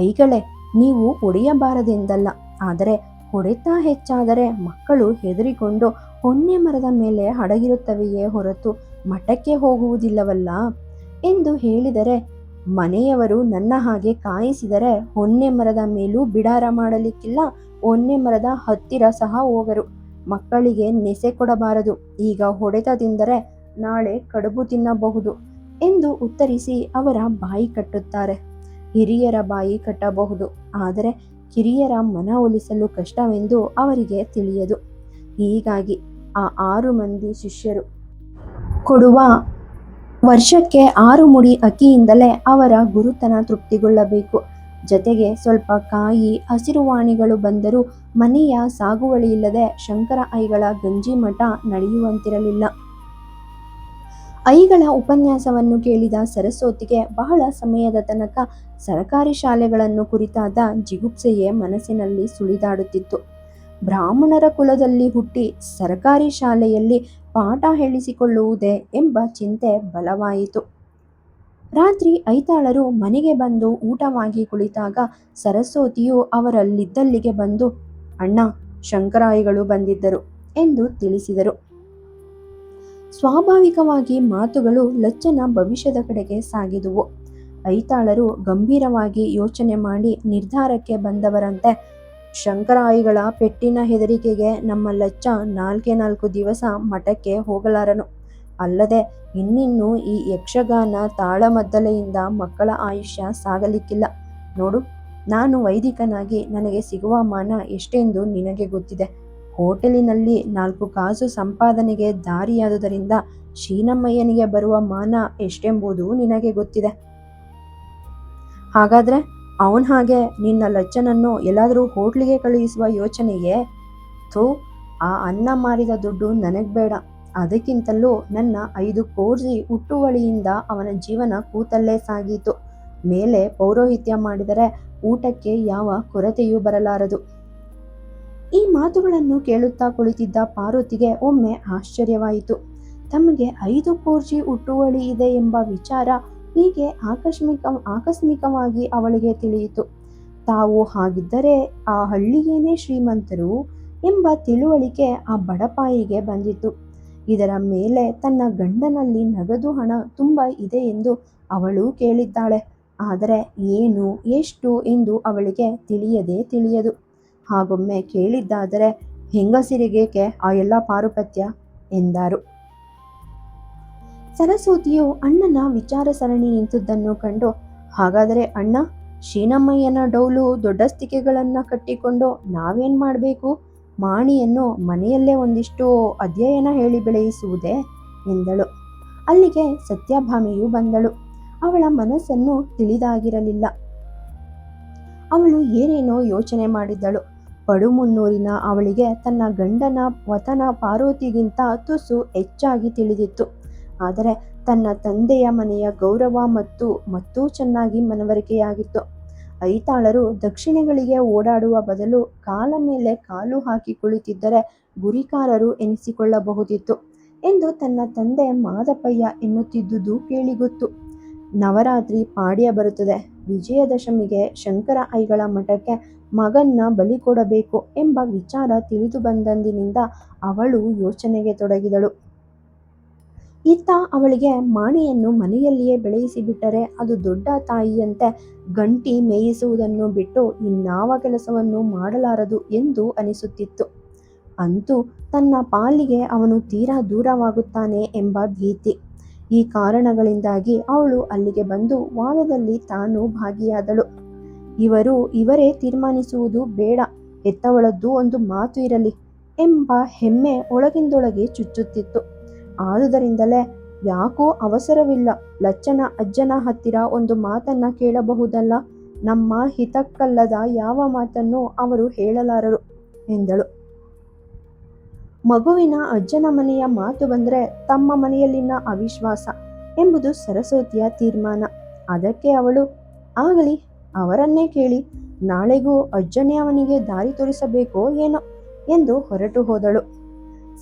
ಐಗಳೇ, ನೀವು ಹೊಡೆಯಬಾರದೆಂದಲ್ಲ, ಆದರೆ ಹೊಡೆತ ಹೆಚ್ಚಾದರೆ ಮಕ್ಕಳು ಹೆದರಿಕೊಂಡು ಹೊನ್ನೆ ಮರದ ಮೇಲೆ ಅಡಗಿರುತ್ತವೆಯೇ ಹೊರತು ಮಠಕ್ಕೆ ಹೋಗುವುದಿಲ್ಲವಲ್ಲ ಎಂದು ಹೇಳಿದರೆ, ಮನೆಯವರು ನನ್ನ ಹಾಗೆ ಕಾಯಿಸಿದರೆ ಹೊನ್ನೆ ಮರದ ಮೇಲೂ ಬಿಡಾರ ಮಾಡಲಿಕ್ಕಿಲ್ಲ, ಹೊನ್ನೆ ಮರದ ಹತ್ತಿರ ಸಹ ಹೋಗರು. ಮಕ್ಕಳಿಗೆ ನೆಸೆ ಕೊಡಬಾರದು. ಈಗ ಹೊಡೆತ ತಿಂದರೆ ನಾಳೆ ಕಡುಬು ತಿನ್ನಬಹುದು ಎಂದು ಉತ್ತರಿಸಿ ಅವರ ಬಾಯಿ ಕಟ್ಟುತ್ತಾರೆ. ಹಿರಿಯರ ಬಾಯಿ ಕಟ್ಟಬಹುದು, ಆದರೆ ಕಿರಿಯರ ಮನ ಒಲಿಸಲು ಕಷ್ಟವೆಂದು ಅವರಿಗೆ ತಿಳಿಯದು. ಹೀಗಾಗಿ ಆ 6 ಮಂದಿ ಶಿಷ್ಯರು ಕೊಡುವ ವರ್ಷಕ್ಕೆ 6 ಮುಡಿ ಅಕ್ಕಿಯಿಂದಲೇ ಅವರ ಗುರುತನ ತೃಪ್ತಿಗೊಳ್ಳಬೇಕು. ಜತೆಗೆ ಸ್ವಲ್ಪ ಕಾಯಿ ಹಸಿರುವಾಣಿಗಳು ಬಂದರೂ ಮನೆಯ ಸಾಗುವಳಿಯಿಲ್ಲದೆ ಶಂಕರ ಐಗಳ ಗಂಜಿ ಮಠ ನಡೆಯುವಂತಿರಲಿಲ್ಲ. ಐಗಳ ಉಪನ್ಯಾಸವನ್ನು ಕೇಳಿದ ಸರಸ್ವತಿಗೆ ಬಹಳ ಸಮಯದ ತನಕ ಸರಕಾರಿ ಶಾಲೆಗಳನ್ನು ಕುರಿತಾದ ಜಿಗುಪ್ಸೆಯೇ ಮನಸ್ಸಿನಲ್ಲಿ ಸುಳಿದಾಡುತ್ತಿತ್ತು. ಬ್ರಾಹ್ಮಣರ ಕುಲದಲ್ಲಿ ಹುಟ್ಟಿ ಸರಕಾರಿ ಶಾಲೆಯಲ್ಲಿ ಪಾಠ ಹೇಳಿಸಿಕೊಳ್ಳುವುದೇ ಎಂಬ ಚಿಂತೆ ಬಲವಾಯಿತು. ರಾತ್ರಿ ಐತಾಳರು ಮನೆಗೆ ಬಂದು ಊಟವಾಗಿ ಕುಳಿತಾಗ ಸರಸ್ವತಿಯು ಅವರಲ್ಲಿದ್ದಲ್ಲಿಗೆ ಬಂದು, ಅಣ್ಣ, ಶಂಕರ ಐಗಳು ಬಂದಿದ್ದರು ಎಂದು ತಿಳಿಸಿದರು. ಸ್ವಾಭಾವಿಕವಾಗಿ ಮಾತುಗಳು ಲಚ್ಚನ ಭವಿಷ್ಯದ ಕಡೆಗೆ ಸಾಗಿದುವು. ಐತಾಳರು ಗಂಭೀರವಾಗಿ ಯೋಚನೆ ಮಾಡಿ ನಿರ್ಧಾರಕ್ಕೆ ಬಂದವರಂತೆ, ಶಂಕರ ಐಗಳ ಪೆಟ್ಟಿನ ಹೆದರಿಕೆಗೆ ನಮ್ಮ ಲಚ್ಚ 4 ದಿವಸ ಮಠಕ್ಕೆ ಹೋಗಲಾರನು. ಅಲ್ಲದೆ ಇನ್ನಿನ್ನು ಈ ಯಕ್ಷಗಾನ ತಾಳಮದ್ದಲೆಯಿಂದ ಮಕ್ಕಳ ಆಯುಷ್ಯ ಸಾಗಲಿಕ್ಕಿಲ್ಲ. ನೋಡು, ನಾನು ವೈದಿಕನಾಗಿ ನನಗೆ ಸಿಗುವ ಮಾನ ಎಷ್ಟೆಂದು ನಿನಗೆ ಗೊತ್ತಿದೆ. ಹೋಟೆಲಿನಲ್ಲಿ 4 ಕಾಸು ಸಂಪಾದನೆಗೆ ದಾರಿಯಾದುದರಿಂದ ಶೀನಮ್ಮಯ್ಯನಿಗೆ ಬರುವ ಮಾನ ಎಷ್ಟೆಂಬುದು ನಿನಗೆ ಗೊತ್ತಿದೆ. ಹಾಗಾದ್ರೆ ಅವನ ಹಾಗೆ ನಿನ್ನ ಲಚ್ಚನನ್ನು ಎಲ್ಲಾದರೂ ಹೋಟ್ಲಿಗೆ ಕಳುಹಿಸುವ ಯೋಚನೆಯೇ? ಥೂ, ಆ ಅನ್ನ ಮಾರಿದ ದುಡ್ಡು ನನಗೆ ಬೇಡ. ಅದಕ್ಕಿಂತಲೂ ನನ್ನ 5 ಕೋರ್ಜಿ ಹುಟ್ಟುವಳಿಯಿಂದ ಅವನ ಜೀವನ ಕೂತಲ್ಲೇ ಸಾಗೀತು. ಮೇಲೆ ಪೌರೋಹಿತ್ಯ ಮಾಡಿದರೆ ಊಟಕ್ಕೆ ಯಾವ ಕೊರತೆಯೂ ಬರಲಾರದು. ಈ ಮಾತುಗಳನ್ನು ಕೇಳುತ್ತಾ ಕುಳಿತಿದ್ದ ಪಾರ್ವತಿಗೆ ಒಮ್ಮೆ ಆಶ್ಚರ್ಯವಾಯಿತು. ತಮಗೆ 5 ಕೋರ್ಜಿ ಹುಟ್ಟುವಳಿ ಇದೆ ಎಂಬ ವಿಚಾರ ಹೀಗೆ ಆಕಸ್ಮಿಕವಾಗಿ ಅವಳಿಗೆ ತಿಳಿಯಿತು. ತಾವು ಹಾಗಿದ್ದರೆ ಆ ಹಳ್ಳಿಗೇನೆ ಶ್ರೀಮಂತರು ಎಂಬ ತಿಳುವಳಿಕೆ ಆ ಬಡಪಾಯಿಗೆ ಬಂದಿತು. ಇದರ ಮೇಲೆ ತನ್ನ ಗಂಡನಲ್ಲಿ ನಗದು ಹಣ ತುಂಬ ಇದೆ ಎಂದು ಅವಳು ಕೇಳಿದ್ದಾಳೆ. ಆದರೆ ಏನು ಎಷ್ಟು ಎಂದು ಅವಳಿಗೆ ತಿಳಿಯದು. ಹಾಗೊಮ್ಮೆ ಕೇಳಿದ್ದಾದರೆ ಹೆಂಗಸಿರಿಗೇಕೆ ಆ ಎಲ್ಲ ಪಾರುಪತ್ಯ ಎಂದಾರು. ಸರಸ್ವತಿಯು ಅಣ್ಣನ ವಿಚಾರ ಸರಣಿ ನಿಂತದ್ದನ್ನು ಕಂಡು, ಹಾಗಾದರೆ ಅಣ್ಣ, ಶೀನಮ್ಮಯ್ಯನ ಡೌಲು ದೊಡ್ಡಸ್ತಿಕೆಗಳನ್ನು ಕಟ್ಟಿಕೊಂಡು ನಾವೇನ್ ಮಾಡಬೇಕು? ಮಾಣಿಯನ್ನು ಮನೆಯಲ್ಲೇ ಒಂದಿಷ್ಟು ಅಧ್ಯಯನ ಹೇಳಿ ಬೆಳೆಯಿಸುವುದೇ ಎಂದಳು. ಅಲ್ಲಿಗೆ ಸತ್ಯಭಾಮೆಯು ಬಂದಳು. ಅವಳ ಮನಸ್ಸನ್ನು ತಿಳಿದಾಗಿರಲಿಲ್ಲ. ಅವಳು ಏನೇನೋ ಯೋಚನೆ ಮಾಡಿದ್ದಳು. ಪಡುಮುನ್ನೂರಿನ ಅವಳಿಗೆ ತನ್ನ ಗಂಡನ ವತನ ಪಾರ್ವತಿಗಿಂತ ತುಸು ಹೆಚ್ಚಾಗಿ ತಿಳಿದಿತ್ತು. ಆದರೆ ತನ್ನ ತಂದೆಯ ಮನೆಯ ಗೌರವ ಮತ್ತೂ ಚೆನ್ನಾಗಿ ಮನವರಿಕೆಯಾಗಿತ್ತು. ಐತಾಳರು ದಕ್ಷಿಣೆಗಳಿಗೆ ಓಡಾಡುವ ಬದಲು ಕಾಲ ಮೇಲೆ ಕಾಲು ಹಾಕಿ ಕುಳಿತಿದ್ದರೆ ಗುರಿಕಾರರು ಎನಿಸಿಕೊಳ್ಳಬಹುದಿತ್ತು ಎಂದು ತನ್ನ ತಂದೆ ಮಾದಪ್ಪಯ್ಯ ಎನ್ನುತ್ತಿದ್ದುದು ಕೇಳಿಗೊತ್ತು. ನವರಾತ್ರಿ ಪಾಡ್ಯ ಬರುತ್ತದೆ. ವಿಜಯದಶಮಿಗೆ ಶಂಕರ ಐಗಳ ಮಠಕ್ಕೆ ಮಗನ್ನ ಬಲಿ ಕೊಡಬೇಕು ಎಂಬ ವಿಚಾರ ತಿಳಿದು ಬಂದಂದಿನಿಂದ ಅವಳು ಯೋಚನೆಗೆ ತೊಡಗಿದಳು. ಇತ್ತ ಅವಳಿಗೆ ಮಾಣಿಯನ್ನು ಮನೆಯಲ್ಲಿಯೇ ಬೆಳೆಯಿಸಿಬಿಟ್ಟರೆ ಅದು ದೊಡ್ಡ ತಾಯಿಯಂತೆ ಗಂಟಿ ಮೇಯಿಸುವುದನ್ನು ಬಿಟ್ಟು ಇನ್ನಾವ ಕೆಲಸವನ್ನು ಮಾಡಲಾರದು ಎಂದು ಅನಿಸುತ್ತಿತ್ತು. ಅಂತೂ ತನ್ನ ಪಾಲಿಗೆ ಅವನು ತೀರಾ ದೂರವಾಗುತ್ತಾನೆ ಎಂಬ ಭೀತಿ. ಈ ಕಾರಣಗಳಿಂದಾಗಿ ಅವಳು ಅಲ್ಲಿಗೆ ಬಂದು ವಾದದಲ್ಲಿ ತಾನು ಭಾಗಿಯಾದಳು. ಇವರೇ ತೀರ್ಮಾನಿಸುವುದು ಬೇಡ, ಹೆತ್ತವಳದ್ದು ಒಂದು ಮಾತು ಇರಲಿ ಎಂಬ ಹೆಮ್ಮೆ ಒಳಗಿಂದೊಳಗೆ ಚುಚ್ಚುತ್ತಿತ್ತು. ಆದುದರಿಂದಲೇ ಯಾಕೋ ಅವಸರವಿಲ್ಲ, ಲಚ್ಚನ ಅಜ್ಜನ ಹತ್ತಿರ ಒಂದು ಮಾತನ್ನ ಕೇಳಬಹುದಲ್ಲ, ನಮ್ಮ ಹಿತಕ್ಕಲ್ಲದ ಯಾವ ಮಾತನ್ನು ಅವರು ಹೇಳಲಾರರು ಎಂದಳು. ಮಗುವಿನ ಅಜ್ಜನ ಮನೆಯ ಮಾತು ಬಂದರೆ ತಮ್ಮ ಮನೆಯಲ್ಲಿನ ಅವಿಶ್ವಾಸ ಎಂಬುದು ಸರಸ್ವತಿಯ ತೀರ್ಮಾನ. ಅದಕ್ಕೆ ಅವಳು, ಆಗಲಿ, ಅವರನ್ನೇ ಕೇಳಿ, ನಾಳೆಗೂ ಅಜ್ಜನೇ ಅವನಿಗೆ ದಾರಿ ತೋರಿಸಬೇಕೋ ಏನೋ ಎಂದು ಹೊರಟು ಹೋದಳು.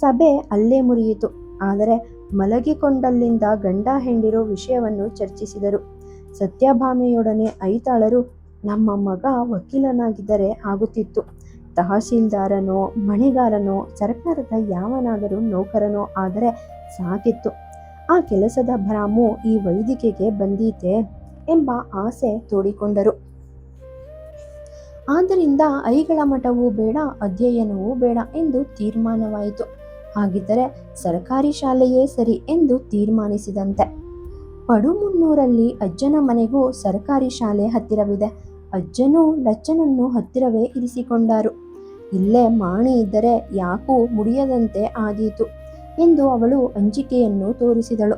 ಸಭೆ ಅಲ್ಲೇ ಮುರಿಯಿತು. ಆದರೆ ಮಲಗಿಕೊಂಡಲ್ಲಿಂದ ಗಂಡ ಹೆಂಡಿರು ವಿಷಯವನ್ನು ಚರ್ಚಿಸಿದರು. ಸತ್ಯಭಾಮೆಯೊಡನೆ ಐತಾಳರು, ನಮ್ಮ ಮಗ ವಕೀಲನಾಗಿದ್ದರೆ ಆಗುತ್ತಿತ್ತು, ತಹಸೀಲ್ದಾರನೋ ಮಣಿಗಾರನೋ ಸರ್ಕಾರದ ಯಾವನಾದರೂ ನೌಕರನೋ ಆದರೆ ಸಾಕಿತ್ತು, ಆ ಕೆಲಸದ ಭ್ರಾಮು ಈ ವೈದಿಕೆಗೆ ಬಂದೀತೆ ಎಂಬ ಆಸೆ ತೋಡಿಕೊಂಡರು. ಆದ್ದರಿಂದ ಐಗಳ ಮಠವೂ ಬೇಡ, ಅಧ್ಯಯನವೂ ಬೇಡ ಎಂದು ತೀರ್ಮಾನವಾಯಿತು. ಹಾಗಿದ್ದರೆ ಸರ್ಕಾರಿ ಶಾಲೆಯೇ ಸರಿ ಎಂದು ತೀರ್ಮಾನಿಸಿದಂತೆ. ಪಡುಮುನ್ನೂರಲ್ಲಿ ಅಜ್ಜನ ಮನೆಗೂ ಸರ್ಕಾರಿ ಶಾಲೆ ಹತ್ತಿರವಿದೆ. ಅಜ್ಜನೂ ಲಚ್ಚನನ್ನು ಹತ್ತಿರವೇ ಇರಿಸಿಕೊಂಡರು. ಇಲ್ಲೇ ಮಾಣಿ ಇದ್ದರೆ ಯಾಕೂ ಮುಡಿಯದಂತೆ ಆದೀತು ಎಂದು ಅವಳು ಅಂಜಿಕೆಯನ್ನು ತೋರಿಸಿದಳು.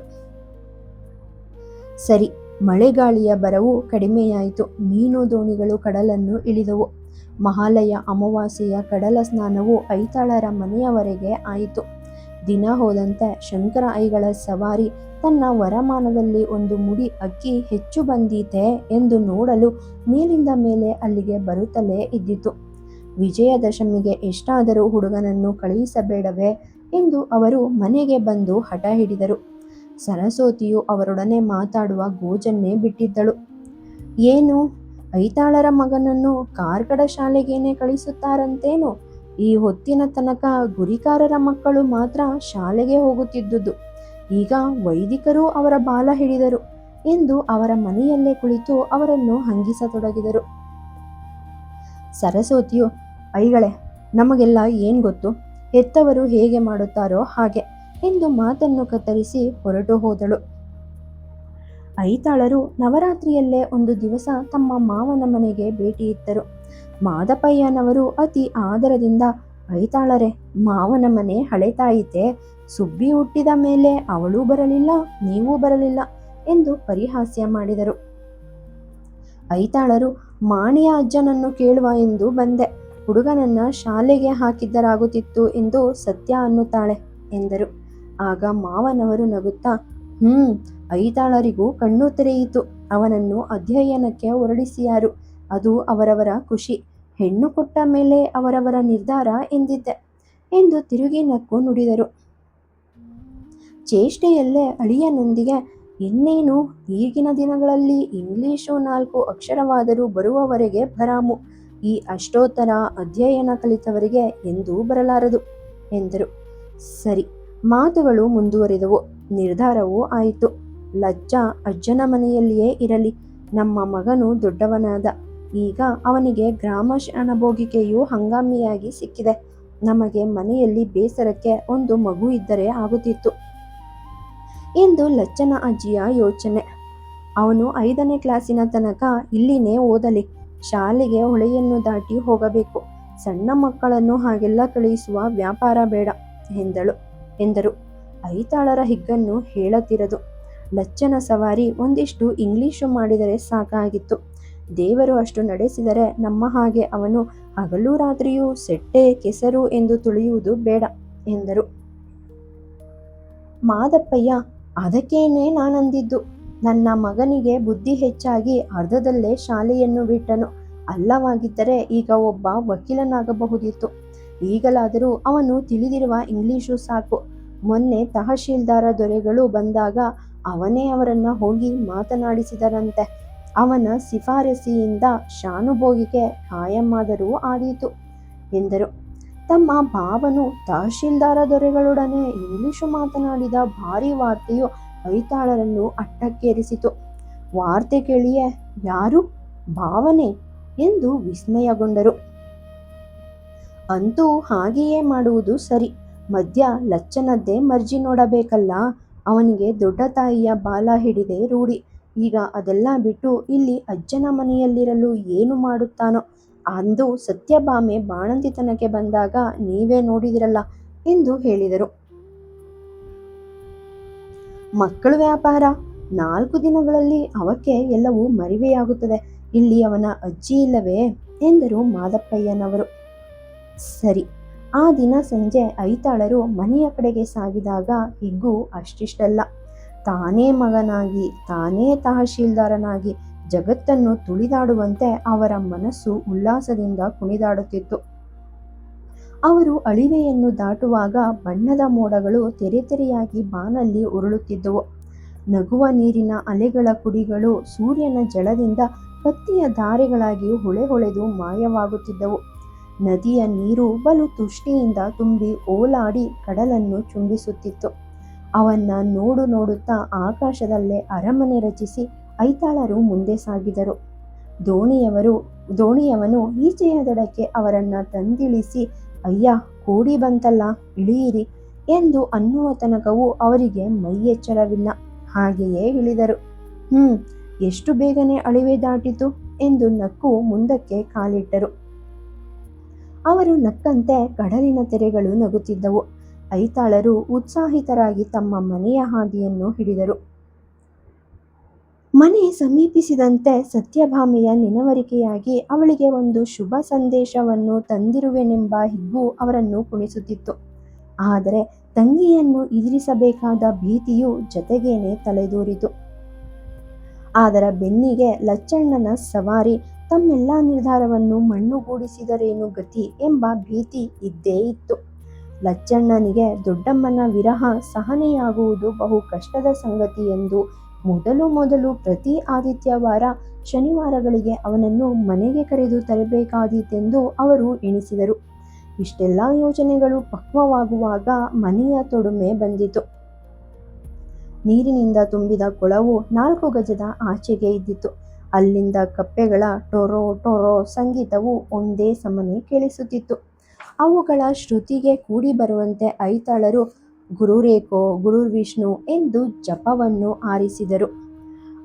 ಸರಿ, ಮಳೆಗಾಳಿಯ ಬರವು ಕಡಿಮೆಯಾಯಿತು. ಮೀನು ದೋಣಿಗಳು ಕಡಲನ್ನು ಇಳಿದವು. ಮಹಾಲಯ ಅಮಾವಾಸ್ಯೆಯ ಕಡಲ ಸ್ನಾನವು ಐತಾಳರ ಮನೆಯವರೆಗೆ ಆಯಿತು. ದಿನ ಹೋದಂತೆ ಶಂಕರ ಐಗಳ ಸವಾರಿ ತನ್ನ ವರಮಾನದಲ್ಲಿ ಒಂದು ಮುಡಿ ಅಕ್ಕಿ ಹೆಚ್ಚು ಬಂದೀತೆ ಎಂದು ನೋಡಲು ಮೇಲಿಂದ ಮೇಲೆ ಅಲ್ಲಿಗೆ ಬರುತ್ತಲೇ ಇದ್ದಿತು. ವಿಜಯದಶಮಿಗೆ ಎಷ್ಟಾದರೂ ಹುಡುಗನನ್ನು ಕಳುಹಿಸಬೇಡವೇ ಎಂದು ಅವರು ಮನೆಗೆ ಬಂದು ಹಠ ಹಿಡಿದರು. ಸರಸ್ವತಿಯು ಅವರೊಡನೆ ಮಾತಾಡುವ ಗೋಜನ್ನೇ ಬಿಟ್ಟಿದ್ದಳು. ಏನು, ಐತಾಳರ ಮಗನನ್ನು ಕಾರ್ಕಡ ಶಾಲೆಗೇನೆ ಕಳಿಸುತ್ತಾರಂತೇನು? ಈ ಹೊತ್ತಿನ ತನಕ ಗುರಿಕಾರರ ಮಕ್ಕಳು ಮಾತ್ರ ಶಾಲೆಗೆ ಹೋಗುತ್ತಿದ್ದುದು, ಈಗ ವೈದಿಕರು ಅವರ ಬಾಲ ಹಿಡಿದರು ಎಂದು ಅವರ ಮನೆಯಲ್ಲೇ ಕುಳಿತು ಅವರನ್ನು ಹಂಗಿಸತೊಡಗಿದರು. ಸರಸ್ವತಿಯು, ಐಗಳೇ, ನಮಗೆಲ್ಲ ಏನು ಗೊತ್ತು, ಹೆತ್ತವರು ಹೇಗೆ ಮಾಡುತ್ತಾರೋ ಹಾಗೆ ಎಂದು ಮಾತನ್ನು ಕತ್ತರಿಸಿ ಹೊರಟು ಹೋದಳು. ಐತಾಳರು ನವರಾತ್ರಿಯಲ್ಲೇ ಒಂದು ದಿವಸ ತಮ್ಮ ಮಾವನ ಮನೆಗೆ ಭೇಟಿಯಿತ್ತರು. ಮಾದಪ್ಪಯ್ಯನವರು ಅತಿ ಆದರದಿಂದ, ಐತಾಳರೇ, ಮಾವನ ಮನೆ ಹಳೆತಾಯಿತೆ, ಸುಬ್ಬಿ ಹುಟ್ಟಿದ ಮೇಲೆ ಅವಳೂ ಬರಲಿಲ್ಲ, ನೀವೂ ಬರಲಿಲ್ಲ ಎಂದು ಪರಿಹಾಸ್ಯ ಮಾಡಿದರು. ಐತಾಳರು, ಮಾಣಿಯ ಅಜ್ಜನನ್ನು ಕೇಳುವ ಎಂದು ಬಂದೆ, ಹುಡುಗನನ್ನ ಶಾಲೆಗೆ ಹಾಕಿದ್ದರಾಗುತ್ತಿತ್ತು ಎಂದು ಸತ್ಯ ಅನ್ನುತ್ತಾಳೆ ಎಂದರು. ಆಗ ಮಾವನವರು ನಗುತ್ತಾ, ಐತಾಳರಿಗೂ ಕಣ್ಣು ತೆರೆಯಿತು, ಅವನನ್ನು ಅಧ್ಯಯನಕ್ಕೆ ಹೊರಡಿಸಿಯಾರು, ಅದು ಅವರವರ ಖುಷಿ, ಹೆಣ್ಣು ಕೊಟ್ಟ ಮೇಲೆ ಅವರವರ ನಿರ್ಧಾರ ಎಂದಿದ್ದೆ ಎಂದು ತಿರುಗಿ ನಕ್ಕು ನುಡಿದರು. ಚೇಷ್ಟೆಯಲ್ಲೇ ಅಳಿಯನೊಂದಿಗೆ, ಇನ್ನೇನು ಈಗಿನ ದಿನಗಳಲ್ಲಿ ಇಂಗ್ಲಿಶು 4 ಅಕ್ಷರವಾದರೂ ಬರುವವರೆಗೆ ಭರಾಮು. ಈ ಅಷ್ಟೋತ್ತರ ಅಧ್ಯಯನ ಕಲಿತವರಿಗೆ ಎಂದೂ ಬರಲಾರದು ಎಂದರು. ಸರಿ, ಮಾತುಗಳು ಮುಂದುವರಿದವು. ನಿರ್ಧಾರವೂ ಆಯಿತು. ಲಜ್ಜ ಅಜ್ಜನ ಮನೆಯಲ್ಲಿಯೇ ಇರಲಿ. ನಮ್ಮ ಮಗನು ದೊಡ್ಡವನಾದ. ಈಗ ಅವನಿಗೆ ಗ್ರಾಮ ಶಾಣಭೋಗಿಕೆಯೂ ಹಂಗಾಮಿಯಾಗಿ ಸಿಕ್ಕಿದೆ. ನಮಗೆ ಮನೆಯಲ್ಲಿ ಬೇಸರಕ್ಕೆ ಒಂದು ಮಗು ಇದ್ದರೆ ಆಗುತ್ತಿತ್ತು ಎಂದು ಲಚ್ಚನ ಅಜ್ಜಿಯ ಯೋಚನೆ. ಅವನು 5ನೇ ಕ್ಲಾಸಿನ ತನಕ ಇಲ್ಲಿನೇ ಓದಲಿ. ಶಾಲೆಗೆ ಹೊಳೆಯನ್ನು ದಾಟಿ ಹೋಗಬೇಕು. ಸಣ್ಣ ಮಕ್ಕಳನ್ನು ಹಾಗೆಲ್ಲ ಕಳುಹಿಸುವ ವ್ಯಾಪಾರ ಬೇಡ ಎಂದರು. ಐತಾಳರ ಹಿಗ್ಗನ್ನು ಹೇಳತಿರದು. ಲಚ್ಚನ ಸವಾರಿ ಒಂದಿಷ್ಟು ಇಂಗ್ಲಿಶು ಮಾಡಿದರೆ ಸಾಕಾಗಿತ್ತು. ದೇವರು ಅಷ್ಟು ನಡೆಸಿದರೆ ನಮ್ಮ ಹಾಗೆ ಅವನು ಹಗಲು ರಾತ್ರಿಯೂ ಸೆಟ್ಟೆ ಕೆಸರು ಎಂದು ತುಳಿಯುವುದು ಬೇಡ ಎಂದರು. ಮಾದಪ್ಪಯ್ಯ, ಅದಕ್ಕೇನೆ ನಾನಂದಿದ್ದು. ನನ್ನ ಮಗನಿಗೆ ಬುದ್ಧಿ ಹೆಚ್ಚಾಗಿ ಅರ್ಧದಲ್ಲೇ ಶಾಲೆಯನ್ನು ಬಿಟ್ಟನು. ಅಲ್ಲವಾಗಿದ್ದರೆ ಈಗ ಒಬ್ಬ ವಕೀಲನಾಗಬಹುದಿತ್ತು. ಈಗಲಾದರೂ ಅವನು ತಿಳಿದಿರುವ ಇಂಗ್ಲಿಶು ಸಾಕು. ಮೊನ್ನೆ ತಹಶೀಲ್ದಾರ ದೊರೆಗಳು ಬಂದಾಗ ಅವನೇ ಅವರನ್ನ ಹೋಗಿ ಮಾತನಾಡಿಸಿದರಂತೆ. ಅವನ ಶಿಫಾರಸಿಯಿಂದ ಶಾನುಭೋಗಿಗೆ ಖಾಯಮಾದರೂ ಆದೀತು ಎಂದರು. ತಮ್ಮ ಭಾವನು ತಹಶೀಲ್ದಾರ ದೊರೆಗಳೊಡನೆ ಇಂಗ್ಲಿಶು ಮಾತನಾಡಿದ ಭಾರೀ ವಾರ್ತೆಯು ಐತಾಳರನ್ನು ಅಟ್ಟಕ್ಕೇರಿಸಿತು. ವಾರ್ತೆ ಕೇಳಿಯೇ ಯಾರು, ಭಾವನೆ ಎಂದು ವಿಸ್ಮಯಗೊಂಡರು. ಅಂತೂ ಹಾಗೆಯೇ ಮಾಡುವುದು ಸರಿ. ಮಧ್ಯ ಲಚ್ಚನದ್ದೇ ಮರ್ಜಿ ನೋಡಬೇಕಲ್ಲ. ಅವನಿಗೆ ದೊಡ್ಡ ತಾಯಿಯ ಬಾಲ ಹಿಡಿದೇ ರೂಢಿ. ಈಗ ಅದೆಲ್ಲ ಬಿಟ್ಟು ಇಲ್ಲಿ ಅಜ್ಜನ ಮನೆಯಲ್ಲಿರಲು ಏನು ಮಾಡುತ್ತಾನೋ. ಅಂದು ಸತ್ಯಭಾಮೆ ಬಾಣಂತಿತನಕ್ಕೆ ಬಂದಾಗ ನೀವೇ ನೋಡಿದಿರಲ್ಲ ಎಂದು ಹೇಳಿದರು. ಮಕ್ಕಳು ವ್ಯಾಪಾರ 4 ದಿನಗಳಲ್ಲಿ ಅವಕ್ಕೆ ಎಲ್ಲವೂ ಮರಿವೆಯಾಗುತ್ತದೆ. ಇಲ್ಲಿ ಅವನ ಅಜ್ಜಿ ಇಲ್ಲವೇ ಎಂದರು ಮಾದಪ್ಪಯ್ಯನವರು. ಸರಿ. ಆ ದಿನ ಸಂಜೆ ಐತಾಳರು ಮನೆಯ ಕಡೆಗೆ ಸಾಗಿದಾಗ ಹಿಗ್ಗು ಅಷ್ಟಿಷ್ಟಲ್ಲ. ತಾನೇ ಮಗನಾಗಿ, ತಾನೇ ತಹಶೀಲ್ದಾರನಾಗಿ ಜಗತ್ತನ್ನು ತುಳಿದಾಡುವಂತೆ ಅವರ ಮನಸ್ಸು ಉಲ್ಲಾಸದಿಂದ ಕುಣಿದಾಡುತ್ತಿತ್ತು. ಅವರು ಅಳಿವೆಯನ್ನು ದಾಟುವಾಗ ಬಣ್ಣದ ಮೋಡಗಳು ತೆರೆಯಾಗಿ ಬಾನಲ್ಲಿ ಉರುಳುತ್ತಿದ್ದವು. ನಗುವ ನೀರಿನ ಅಲೆಗಳ ಕುಡಿಗಳು ಸೂರ್ಯನ ಜಳದಿಂದ ಕತ್ತಿಯ ಧಾರೆಗಳಾಗಿ ಹೊಳೆದು ಮಾಯವಾಗುತ್ತಿದ್ದವು. ನದಿಯ ನೀರು ಬಲು ತುಷ್ಟಿಯಿಂದ ತುಂಬಿ ಓಲಾಡಿ ಕಡಲನ್ನು ಚುಂಬಿಸುತ್ತಿತ್ತು. ಅವನ್ನ ನೋಡುತ್ತಾ ಆಕಾಶದಲ್ಲೇ ಅರಮನೆ ರಚಿಸಿ ಐತಾಳರು ಮುಂದೆ ಸಾಗಿದರು. ದೋಣಿಯವನು ಈಚೆಯ ದಡಕ್ಕೆ ಅವರನ್ನ ತಂದಿಳಿಸಿ, ಅಯ್ಯ, ಕೋಡಿ ಬಂತಲ್ಲ, ಇಳಿಯಿರಿ ಎಂದು ಅನ್ನುವ ತನಕವೂ ಅವರಿಗೆ ಮೈಯೆಚ್ಚರವಿಲ್ಲ. ಹಾಗೆಯೇ ಇಳಿದರು. ಎಷ್ಟು ಬೇಗನೆ ಅಳಿವೆ ದಾಟಿತು ಎಂದು ನಕ್ಕು ಮುಂದಕ್ಕೆ ಕಾಲಿಟ್ಟರು. ಅವರು ನಕ್ಕಂತೆ ಕಡಲಿನ ತೆರೆಗಳು ನಗುತ್ತಿದ್ದವು. ಐತಾಳರು ಉತ್ಸಾಹಿತರಾಗಿ ತಮ್ಮ ಮನೆಯ ಹಾದಿಯನ್ನು ಹಿಡಿದರು. ಮನೆ ಸಮೀಪಿಸಿದಂತೆ ಸತ್ಯಭಾಮೆಯ ನೆನವರಿಕೆಯಾಗಿ ಅವಳಿಗೆ ಒಂದು ಶುಭ ಸಂದೇಶವನ್ನು ತಂದಿರುವೆನೆಂಬ ಹಿಗ್ಗು ಅವರನ್ನು ಕುಣಿಸುತ್ತಿತ್ತು. ಆದರೆ ತಂಗಿಯನ್ನು ಎದುರಿಸಬೇಕಾದ ಭೀತಿಯು ಜತೆಗೇನೆ ತಲೆದೂರಿತು. ಅದರ ಬೆನ್ನಿಗೆ ಲಚ್ಚಣ್ಣನ ಸವಾರಿ ತಮ್ಮೆಲ್ಲ ನಿರ್ಧಾರವನ್ನು ಮಣ್ಣುಗೂಡಿಸಿದರೇನು ಗತಿ ಎಂಬ ಭೀತಿ ಇದ್ದೇ ಇತ್ತು. ಲಚ್ಚಣ್ಣನಿಗೆ ದೊಡ್ಡಮ್ಮನ ವಿರಹ ಸಹನೆಯಾಗುವುದು ಬಹು ಕಷ್ಟದ ಸಂಗತಿ ಎಂದು ಮೊದಲು ಪ್ರತಿ ಆದಿತ್ಯವಾರ ಶನಿವಾರಗಳಿಗೆ ಅವನನ್ನು ಮನೆಗೆ ಕರೆದು ತರಬೇಕಾದೀತೆಂದು ಅವರು ಎಣಿಸಿದರು. ಇಷ್ಟೆಲ್ಲ ಯೋಚನೆಗಳು ಪಕ್ವವಾಗುವಾಗ ಮನೆಯ ತೊಡುಮೆ ಬಂದಿತು. ನೀರಿನಿಂದ ತುಂಬಿದ ಕೊಳವು 4 ಗಜದ ಆಚೆಗೆ ಇದ್ದಿತು. ಅಲ್ಲಿಂದ ಕಪ್ಪೆಗಳ ಟೊರೋ ಟೊರೋ ಸಂಗೀತವು ಒಂದೇ ಸಮನೆ ಕೇಳಿಸುತ್ತಿತ್ತು. ಅವುಗಳ ಶ್ರುತಿಗೆ ಕೂಡಿ ಬರುವಂತೆ ಐತಾಳರು ಗುರುರೇಕೋ ಗುರುರ್ವಿಷ್ಣು ಎಂದು ಜಪವನ್ನು ಆರಿಸಿದರು.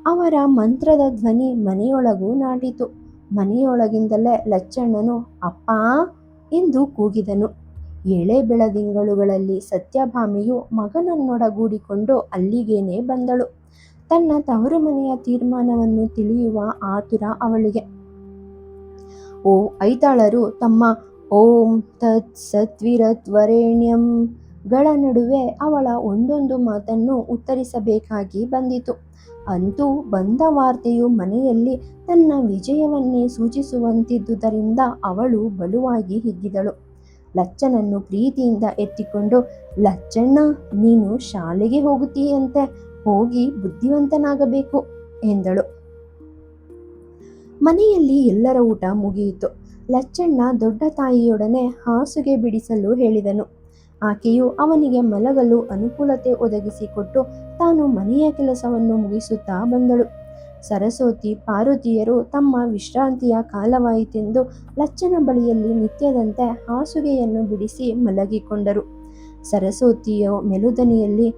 ಅವರ ಮಂತ್ರದ ಧ್ವನಿ ಮನೆಯೊಳಗೂ ನಾಟಿತು. ಮನೆಯೊಳಗಿಂದಲೇ ಲಚ್ಚಣ್ಣನು ಅಪ್ಪಾ ಎಂದು ಕೂಗಿದನು. ಎಳೆ ಬೆಳದಿಂಗಳುಗಳಲ್ಲಿ ಸತ್ಯಭಾಮೆಯು ಮಗನನ್ನೊಡಗೂಡಿಕೊಂಡು ಅಲ್ಲಿಗೇನೆ ಬಂದಳು. ತನ್ನ ತವರು ಮನೆಯ ತೀರ್ಮಾನವನ್ನು ತಿಳಿಯುವ ಆತುರ ಅವಳಿಗೆ. ಐತಾಳರು ತಮ್ಮ ಓಂ ತತ್ ಸತ್ವಿರತ್ ವರೇಣ್ಯಂ ಗಳ ನಡುವೆ ಅವಳ ಒಂದೊಂದು ಮಾತನ್ನು ಉತ್ತರಿಸಬೇಕಾಗಿ ಬಂದಿತು. ಅಂತೂ ಬಂದ ವಾರ್ತೆಯು ಮನೆಯಲ್ಲಿ ತನ್ನ ವಿಜಯವನ್ನೇ ಸೂಚಿಸುವಂತಿದ್ದುದರಿಂದ ಅವಳು ಬಲುವಾಗಿ ಹಿಗ್ಗಿದಳು. ಲಚ್ಚನನ್ನು ಪ್ರೀತಿಯಿಂದ ಎತ್ತಿಕೊಂಡು, ಲಚ್ಚಣ್ಣ, ನೀನು ಶಾಲೆಗೆ ಹೋಗುತ್ತೀಯಂತೆ, ಹೋಗಿ ಬುದ್ಧಿವಂತನಾಗಬೇಕು ಎಂದಳು. ಮನೆಯಲ್ಲಿ ಎಲ್ಲರ ಊಟ ಮುಗಿಯಿತು. ಲಚ್ಚಣ್ಣ ದೊಡ್ಡ ತಾಯಿಯೊಡನೆ ಹಾಸುಗೆ ಬಿಡಿಸಲು ಹೇಳಿದನು. ಆಕೆಯು ಅವನಿಗೆ ಮಲಗಲು ಅನುಕೂಲತೆ ಒದಗಿಸಿಕೊಟ್ಟು ತಾನು ಮನೆಯ ಕೆಲಸವನ್ನು ಮುಗಿಸುತ್ತಾ ಬಂದಳು. ಸರಸ್ವತಿ ಪಾರ್ವತಿಯರು ತಮ್ಮ ವಿಶ್ರಾಂತಿಯ ಕಾಲವಾಯಿತೆಂದು ಲಚ್ಚನ ಬಳಿಯಲ್ಲಿ ನಿತ್ಯದಂತೆ ಹಾಸುಗೆಯನ್ನು ಬಿಡಿಸಿ ಮಲಗಿಕೊಂಡರು. ಸರಸ್ವತಿಯ ಮೆಲುದನಿಯಲ್ಲಿ,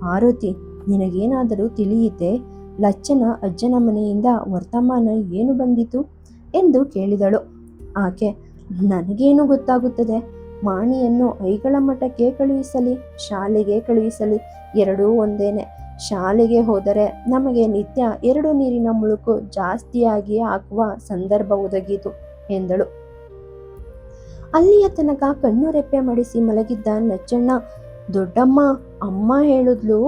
ಪಾರ್ವತಿ, ನಿನಗೇನಾದರೂ ತಿಳಿಯಿತೆ? ಲಚ್ಚನ ಅಜ್ಜನ ಮನೆಯಿಂದ ವರ್ತಮಾನ ಏನು ಬಂದಿತು ಎಂದು ಕೇಳಿದಳು. ಆಕೆ, ನನಗೇನು ಗೊತ್ತಾಗುತ್ತದೆ? ಮಾಣಿಯನ್ನು ಐಗಳ ಮಠಕ್ಕೆ ಕಳುಹಿಸಲಿ, ಶಾಲೆಗೆ ಕಳುಹಿಸಲಿ, ಎರಡೂ ಒಂದೇನೆ. ಶಾಲೆಗೆ ಹೋದರೆ ನಮಗೆ ನಿತ್ಯ 2 ನೀರಿನ ಮುಳುಕು ಜಾಸ್ತಿಯಾಗಿ ಹಾಕುವ ಸಂದರ್ಭ ಒದಗಿತು ಎಂದಳು. ಅಲ್ಲಿಯ ತನಕ ಕಣ್ಣು ರೆಪ್ಪೆ ಮಾಡಿಸಿ ಮಲಗಿದ್ದ ಲಚ್ಚಣ್ಣ, ದೊಡ್ಡಮ್ಮ, ಅಮ್ಮ ಹೇಳಿದ್ಲು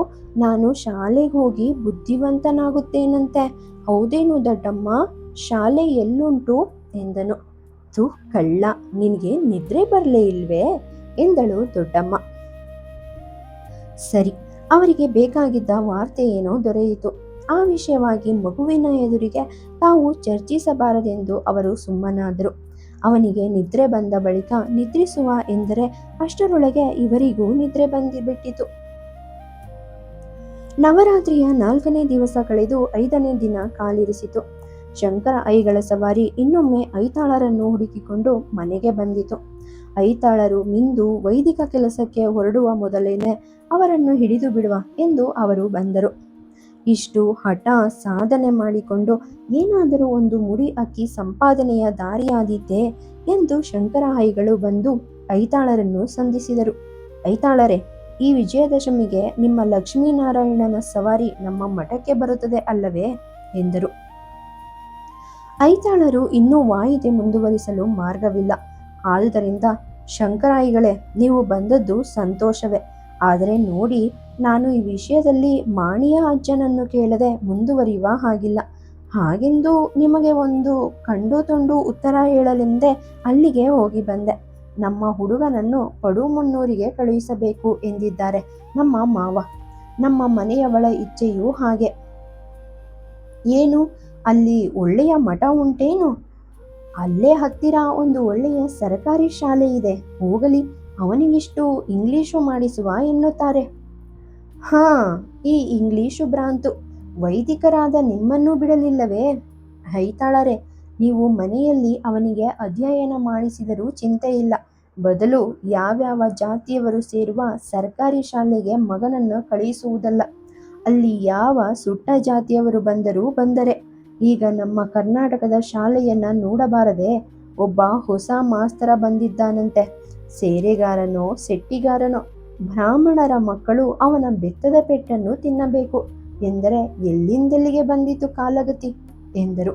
ನಾನು ಶಾಲೆಗೆ ಹೋಗಿ ಬುದ್ಧಿವಂತನಾಗುತ್ತೇನಂತೆ, ಹೌದೇನು ದೊಡ್ಡಮ್ಮ? ಶಾಲೆ ಎಲ್ಲುಂಟು ಎಂದನು. ತು ಕಳ್ಳ, ನಿನಗೆ ನಿದ್ರೆ ಬರಲೇ ಇಲ್ವೇ ಎಂದಳು ದೊಡ್ಡಮ್ಮ. ಸರಿ, ಅವರಿಗೆ ಬೇಕಾಗಿದ್ದ ವಾರ್ತೆ ಏನೋ ದೊರೆಯಿತು. ಆ ವಿಷಯವಾಗಿ ಮಗುವಿನ ಎದುರಿಗೆ ತಾವು ಚರ್ಚಿಸಬಾರದೆಂದು ಅವರು ಸುಮ್ಮನಾದರು. ಅವನಿಗೆ ನಿದ್ರೆ ಬಂದ ಬಳಿಕ ನಿದ್ರಿಸುವ ಎಂದರೆ ಅಷ್ಟರೊಳಗೆ ಇವರಿಗೂ ನಿದ್ರೆ ಬಂದುಬಿಟ್ಟಿತು. ನವರಾತ್ರಿಯ 4ನೇ ದಿವಸ ಕಳೆದು 5ನೇ ದಿನ ಕಾಲಿರಿಸಿತು. ಶಂಕರ ಐಗಳ ಸವಾರಿ ಇನ್ನೊಮ್ಮೆ ಐತಾಳರನ್ನು ಹುಡುಕಿಕೊಂಡು ಮನೆಗೆ ಬಂದಿತು. ಐತಾಳರು ಮಿಂದು ವೈದಿಕ ಕೆಲಸಕ್ಕೆ ಹೊರಡುವ ಮೊದಲೇನೆ ಅವರನ್ನು ಹಿಡಿದು ಬಿಡುವ ಎಂದು ಅವರು ಬಂದರು. ಇಷ್ಟು ಹಠ ಸಾಧನೆ ಮಾಡಿಕೊಂಡು ಏನಾದರೂ ಒಂದು ಮುಡಿ ಅಕ್ಕಿ ಸಂಪಾದನೆಯ ದಾರಿಯಾದೀತೆ ಎಂದು ಶಂಕರ ಐಗಳು ಬಂದು ಐತಾಳರನ್ನು ಸಂಧಿಸಿದರು. ಐತಾಳರೇ, ಈ ವಿಜಯದಶಮಿಗೆ ನಿಮ್ಮ ಲಕ್ಷ್ಮೀನಾರಾಯಣನ ಸವಾರಿ ನಮ್ಮ ಮಠಕ್ಕೆ ಬರುತ್ತದೆ ಅಲ್ಲವೇ ಎಂದರು. ಐತಾಳರು ಇನ್ನೂ ವಾಯಿದೆ ಮುಂದುವರಿಸಲು ಮಾರ್ಗವಿಲ್ಲ. ಆದುದರಿಂದ ಶಂಕರಾಯಿಗಳೇ, ನೀವು ಬಂದದ್ದು ಸಂತೋಷವೇ. ಆದರೆ ನೋಡಿ, ನಾನು ಈ ವಿಷಯದಲ್ಲಿ ಮಾಣಿಯ ಅಜ್ಜನನ್ನು ಕೇಳದೆ ಮುಂದುವರಿಯುವ ಹಾಗಿಲ್ಲ. ಹಾಗೆಂದು ನಿಮಗೆ ಒಂದು ಕಂಡು ತೊಂಡು ಉತ್ತರ ಹೇಳಲೆಂದೇ ಅಲ್ಲಿಗೆ ಹೋಗಿ ಬಂದೆ. ನಮ್ಮ ಹುಡುಗನನ್ನು ಪಡುಮುನ್ನೂರಿಗೆ ಕಳುಹಿಸಬೇಕು ಎಂದಿದ್ದಾರೆ ನಮ್ಮ ಮಾವ. ನಮ್ಮ ಮನೆಯವಳ ಇಚ್ಛೆಯೂ ಹಾಗೆ. ಏನು, ಅಲ್ಲಿ ಒಳ್ಳೆಯ ಮಠ ಉಂಟೇನು? ಅಲ್ಲೇ ಹತ್ತಿರ ಒಂದು ಒಳ್ಳೆಯ ಸರಕಾರಿ ಶಾಲೆ ಇದೆ, ಹೋಗಲಿ. ಅವನಿಗಿಷ್ಟು ಇಂಗ್ಲಿಷು ಮಾಡಿಸುವ ಎನ್ನುತ್ತಾರೆ. ಹಾ, ಈ ಇಂಗ್ಲಿಷು ಭ್ರಾಂತು ವೈದಿಕರಾದ ನಿಮ್ಮನ್ನೂ ಬಿಡಲಿಲ್ಲವೇ? ಐತಾಳರೇ, ನೀವು ಮನೆಯಲ್ಲಿ ಅವನಿಗೆ ಅಧ್ಯಯನ ಮಾಡಿಸಿದರೂ ಚಿಂತೆ ಇಲ್ಲ. ಬದಲು ಯಾವ್ಯಾವ ಜಾತಿಯವರು ಸೇರುವ ಸರ್ಕಾರಿ ಶಾಲೆಗೆ ಮಗನನ್ನು ಕಳುಹಿಸುವುದಲ್ಲ. ಅಲ್ಲಿ ಯಾವ ಸುಟ್ಟ ಜಾತಿಯವರು ಬಂದರೂ ಬಂದರೆ. ಈಗ ನಮ್ಮ ಕರ್ನಾಟಕದ ಶಾಲೆಯನ್ನ ನೋಡಬಾರದೆ? ಒಬ್ಬ ಹೊಸ ಮಾಸ್ತರ ಬಂದಿದ್ದಾನಂತೆ. ಸೇರೆಗಾರನೋ ಸೆಟ್ಟಿಗಾರನೋ, ಬ್ರಾಹ್ಮಣರ ಮಕ್ಕಳು ಅವನ ಬೆತ್ತದ ಪೆಟ್ಟನ್ನು ತಿನ್ನಬೇಕು ಎಂದರೆ ಎಲ್ಲಿಂದೆಲ್ಲಿಗೆ ಬಂದಿತು ಕಾಲಗತಿ ಎಂದರು.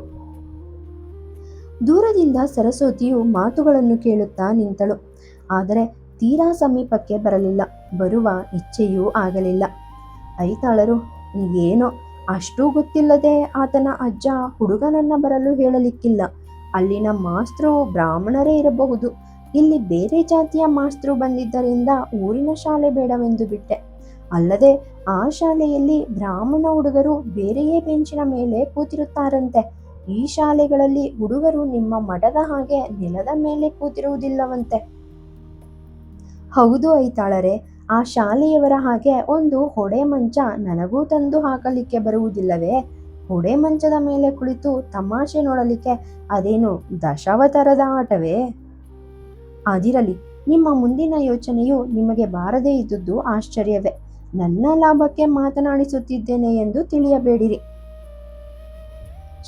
ದೂರದಿಂದ ಸರಸ್ವತಿಯು ಮಾತುಗಳನ್ನು ಕೇಳುತ್ತಾ ನಿಂತಳು. ಆದರೆ ತೀರಾ ಸಮೀಪಕ್ಕೆ ಬರಲಿಲ್ಲ. ಬರುವ ಇಚ್ಛೆಯೂ ಆಗಲಿಲ್ಲ. ಐತಾಳರು, ಏನೋ ಅಷ್ಟೂ ಗೊತ್ತಿಲ್ಲದೆ ಆತನ ಅಜ್ಜ ಹುಡುಗನನ್ನ ಬರಲು ಹೇಳಲಿಕ್ಕಿಲ್ಲ. ಅಲ್ಲಿನ ಮಾಸ್ತರು ಬ್ರಾಹ್ಮಣರೇ ಇರಬಹುದು. ಇಲ್ಲಿ ಬೇರೆ ಜಾತಿಯ ಮಾಸ್ತರು ಬಂದಿದ್ದರಿಂದ ಊರಿನ ಶಾಲೆ ಬೇಡವೆಂದು ಬಿಟ್ಟೆ. ಅಲ್ಲದೆ ಆ ಶಾಲೆಯಲ್ಲಿ ಬ್ರಾಹ್ಮಣ ಹುಡುಗರು ಬೇರೆಯೇ ಬೆಂಚಿನ ಮೇಲೆ ಕೂತಿರುತ್ತಾರಂತೆ. ಈ ಶಾಲೆಗಳಲ್ಲಿ ಹುಡುಗರು ನಿಮ್ಮ ಮಠದ ಹಾಗೆ ನೆಲದ ಮೇಲೆ ಕೂತಿರುವುದಿಲ್ಲವಂತೆ. ಹೌದು ಐತಾಳರೆ, ಆ ಶಾಲೆಯವರ ಹಾಗೆ ಒಂದು ಹೊಡೆ ಮಂಚ ನನಗೂ ತಂದು ಹಾಕಲಿಕ್ಕೆ ಬರುವುದಿಲ್ಲವೇ? ಹೊಡೆ ಮಂಚದ ಮೇಲೆ ಕುಳಿತು ತಮಾಷೆ ನೋಡಲಿಕ್ಕೆ ಅದೇನು ದಶಾವತಾರದ ಆಟವೇ? ಅದಿರಲಿ, ನಿಮ್ಮ ಮುಂದಿನ ಯೋಚನೆಯು ನಿಮಗೆ ಬಾರದೇ ಇದ್ದುದು ಆಶ್ಚರ್ಯವೇ. ನನ್ನ ಲಾಭಕ್ಕೆ ಮಾತನಾಡಿಸುತ್ತಿದ್ದೇನೆ ಎಂದು ತಿಳಿಯಬೇಡಿರಿ.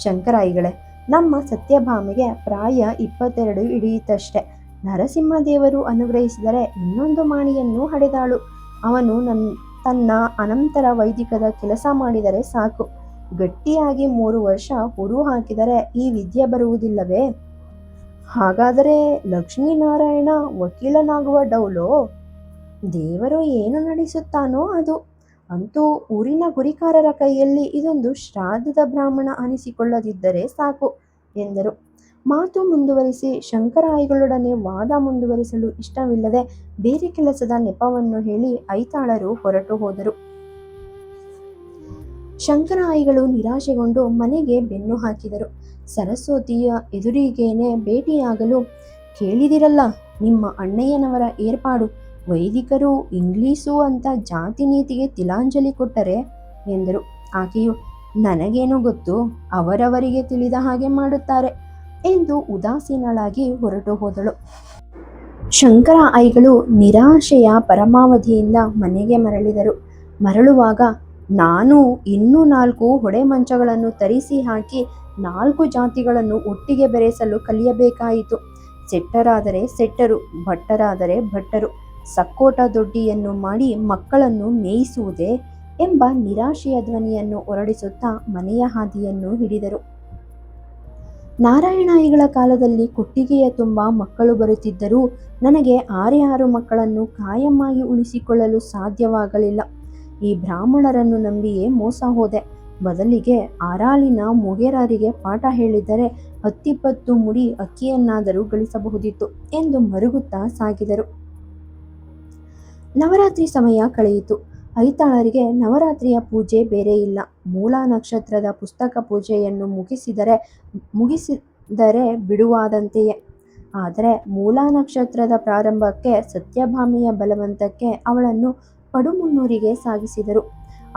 ಶಂಕರಾಯಿಗಳೇ, ನಮ್ಮ ಸತ್ಯಭಾಮೆಗೆ ಪ್ರಾಯ 22 ಹಿಡಿಯಿತಷ್ಟೆ. ನರಸಿಂಹದೇವರು ಅನುಗ್ರಹಿಸಿದರೆ ಇನ್ನೊಂದು ಮಾಣಿಯನ್ನು ಹಡೆದಾಳು. ಅವನು ತನ್ನ ಅನಂತರ ವೈದಿಕದ ಕೆಲಸ ಮಾಡಿದರೆ ಸಾಕು. ಗಟ್ಟಿಯಾಗಿ 3 ವರ್ಷ ಹುರು ಹಾಕಿದರೆ ಈ ವಿದ್ಯೆ ಬರುವುದಿಲ್ಲವೇ? ಹಾಗಾದರೆ ಲಕ್ಷ್ಮೀನಾರಾಯಣ ವಕೀಲನಾಗುವ ಡೌಲೋ? ದೇವರು ಏನು ನಡೆಸುತ್ತಾನೋ ಅದು. ಅಂತೂ ಊರಿನ ಗುರಿಕಾರರ ಕೈಯಲ್ಲಿ ಇದೊಂದು ಶ್ರಾದ್ದದ ಬ್ರಾಹ್ಮಣ ಅನಿಸಿಕೊಳ್ಳದಿದ್ದರೆ ಸಾಕು ಎಂದರು. ಮಾತು ಮುಂದುವರಿಸಿ ಶಂಕರಾಯಿಗಳೊಡನೆ ವಾದ ಮುಂದುವರಿಸಲು ಇಷ್ಟವಿಲ್ಲದೆ ಬೇರೆ ಕೆಲಸದ ನೆಪವನ್ನು ಹೇಳಿ ಐತಾಳರು ಹೊರಟು ಹೋದರು. ಶಂಕರ ಆಯಿಗಳು ನಿರಾಶೆಗೊಂಡು ಮನೆಗೆ ಬೆನ್ನು ಹಾಕಿದರು. ಸರಸ್ವತಿಯ ಎದುರಿಗೇನೆ ಭೇಟಿಯಾಗಲು, ಕೇಳಿದಿರಲ್ಲ ನಿಮ್ಮ ಅಣ್ಣಯ್ಯನವರ ಏರ್ಪಾಡು, ವೈದಿಕರು ಇಂಗ್ಲೀಷು ಅಂತ ಜಾತಿ ನೀತಿಗೆ ತಿಲಾಂಜಲಿ ಕೊಟ್ಟರೆ ಎಂದರು. ಆಕೆಯು, ನನಗೇನು ಗೊತ್ತು, ಅವರವರಿಗೆ ತಿಳಿದ ಹಾಗೆ ಮಾಡುತ್ತಾರೆ ಎಂದು ಉದಾಸೀನಳಾಗಿ ಹೊರಟು ಹೋದಳು. ಶಂಕರ ಆಯಿಗಳು ನಿರಾಶೆಯ ಪರಮಾವಧಿಯಿಂದ ಮನೆಗೆ ಮರಳಿದರು. ಮರಳುವಾಗ, ನಾನು ಇನ್ನೂ 4 ಹೊಡೆ ಮಂಚಗಳನ್ನು ತರಿಸಿ ಹಾಕಿ 4 ಜಾತಿಗಳನ್ನು ಒಟ್ಟಿಗೆ ಬೆರೆಸಲು ಕಲಿಯಬೇಕಾಯಿತು. ಸೆಟ್ಟರಾದರೆ ಸೆಟ್ಟರು, ಭಟ್ಟರಾದರೆ ಭಟ್ಟರು, ಸಕ್ಕೋಟ ದೊಡ್ಡಿಯನ್ನು ಮಾಡಿ ಮಕ್ಕಳನ್ನು ಮೇಯಿಸುವುದೇ ಎಂಬ ನಿರಾಶೆಯ ಧ್ವನಿಯನ್ನು ಹೊರಡಿಸುತ್ತಾ ಮನೆಯ ಹಾದಿಯನ್ನು ಹಿಡಿದರು. ನಾರಾಯಣಾಯಿಗಳ ಕಾಲದಲ್ಲಿ ಕೊಟ್ಟಿಗೆಯ ತುಂಬ ಮಕ್ಕಳು ಬರುತ್ತಿದ್ದರೂ ನನಗೆ 6 ಮಕ್ಕಳನ್ನು ಕಾಯಮ್ಮಾಗಿ ಉಳಿಸಿಕೊಳ್ಳಲು ಸಾಧ್ಯವಾಗಲಿಲ್ಲ. ಈ ಬ್ರಾಹ್ಮಣರನ್ನು ನಂಬಿಯೇ ಮೋಸ ಹೋದೆ. ಬದಲಿಗೆ ಆರಾಲಿನ ಮೊಗೇರರಿಗೆ ಪಾಠ ಹೇಳಿದ್ದರೆ 10-20 ಮುಡಿ ಅಕ್ಕಿಯನ್ನಾದರೂ ಗಳಿಸಬಹುದಿತ್ತು ಎಂದು ಮರುಗುತ್ತಾ ಸಾಗಿದರು. ನವರಾತ್ರಿ ಸಮಯ ಕಳೆಯಿತು. ಐತಾಳರಿಗೆ ನವರಾತ್ರಿಯ ಪೂಜೆ ಬೇರೆ ಇಲ್ಲ. ಮೂಲಾ ನಕ್ಷತ್ರದ ಪುಸ್ತಕ ಪೂಜೆಯನ್ನು ಮುಗಿಸಿದರೆ ಬಿಡುವಾದಂತೆಯೇ. ಆದರೆ ಮೂಲಾ ನಕ್ಷತ್ರದ ಪ್ರಾರಂಭಕ್ಕೆ ಸತ್ಯಭಾಮೆಯ ಬಲವಂತಕ್ಕೆ ಅವಳನ್ನು ಪಡುಮುನ್ನೂರಿಗೆ ಸಾಗಿಸಿದರು.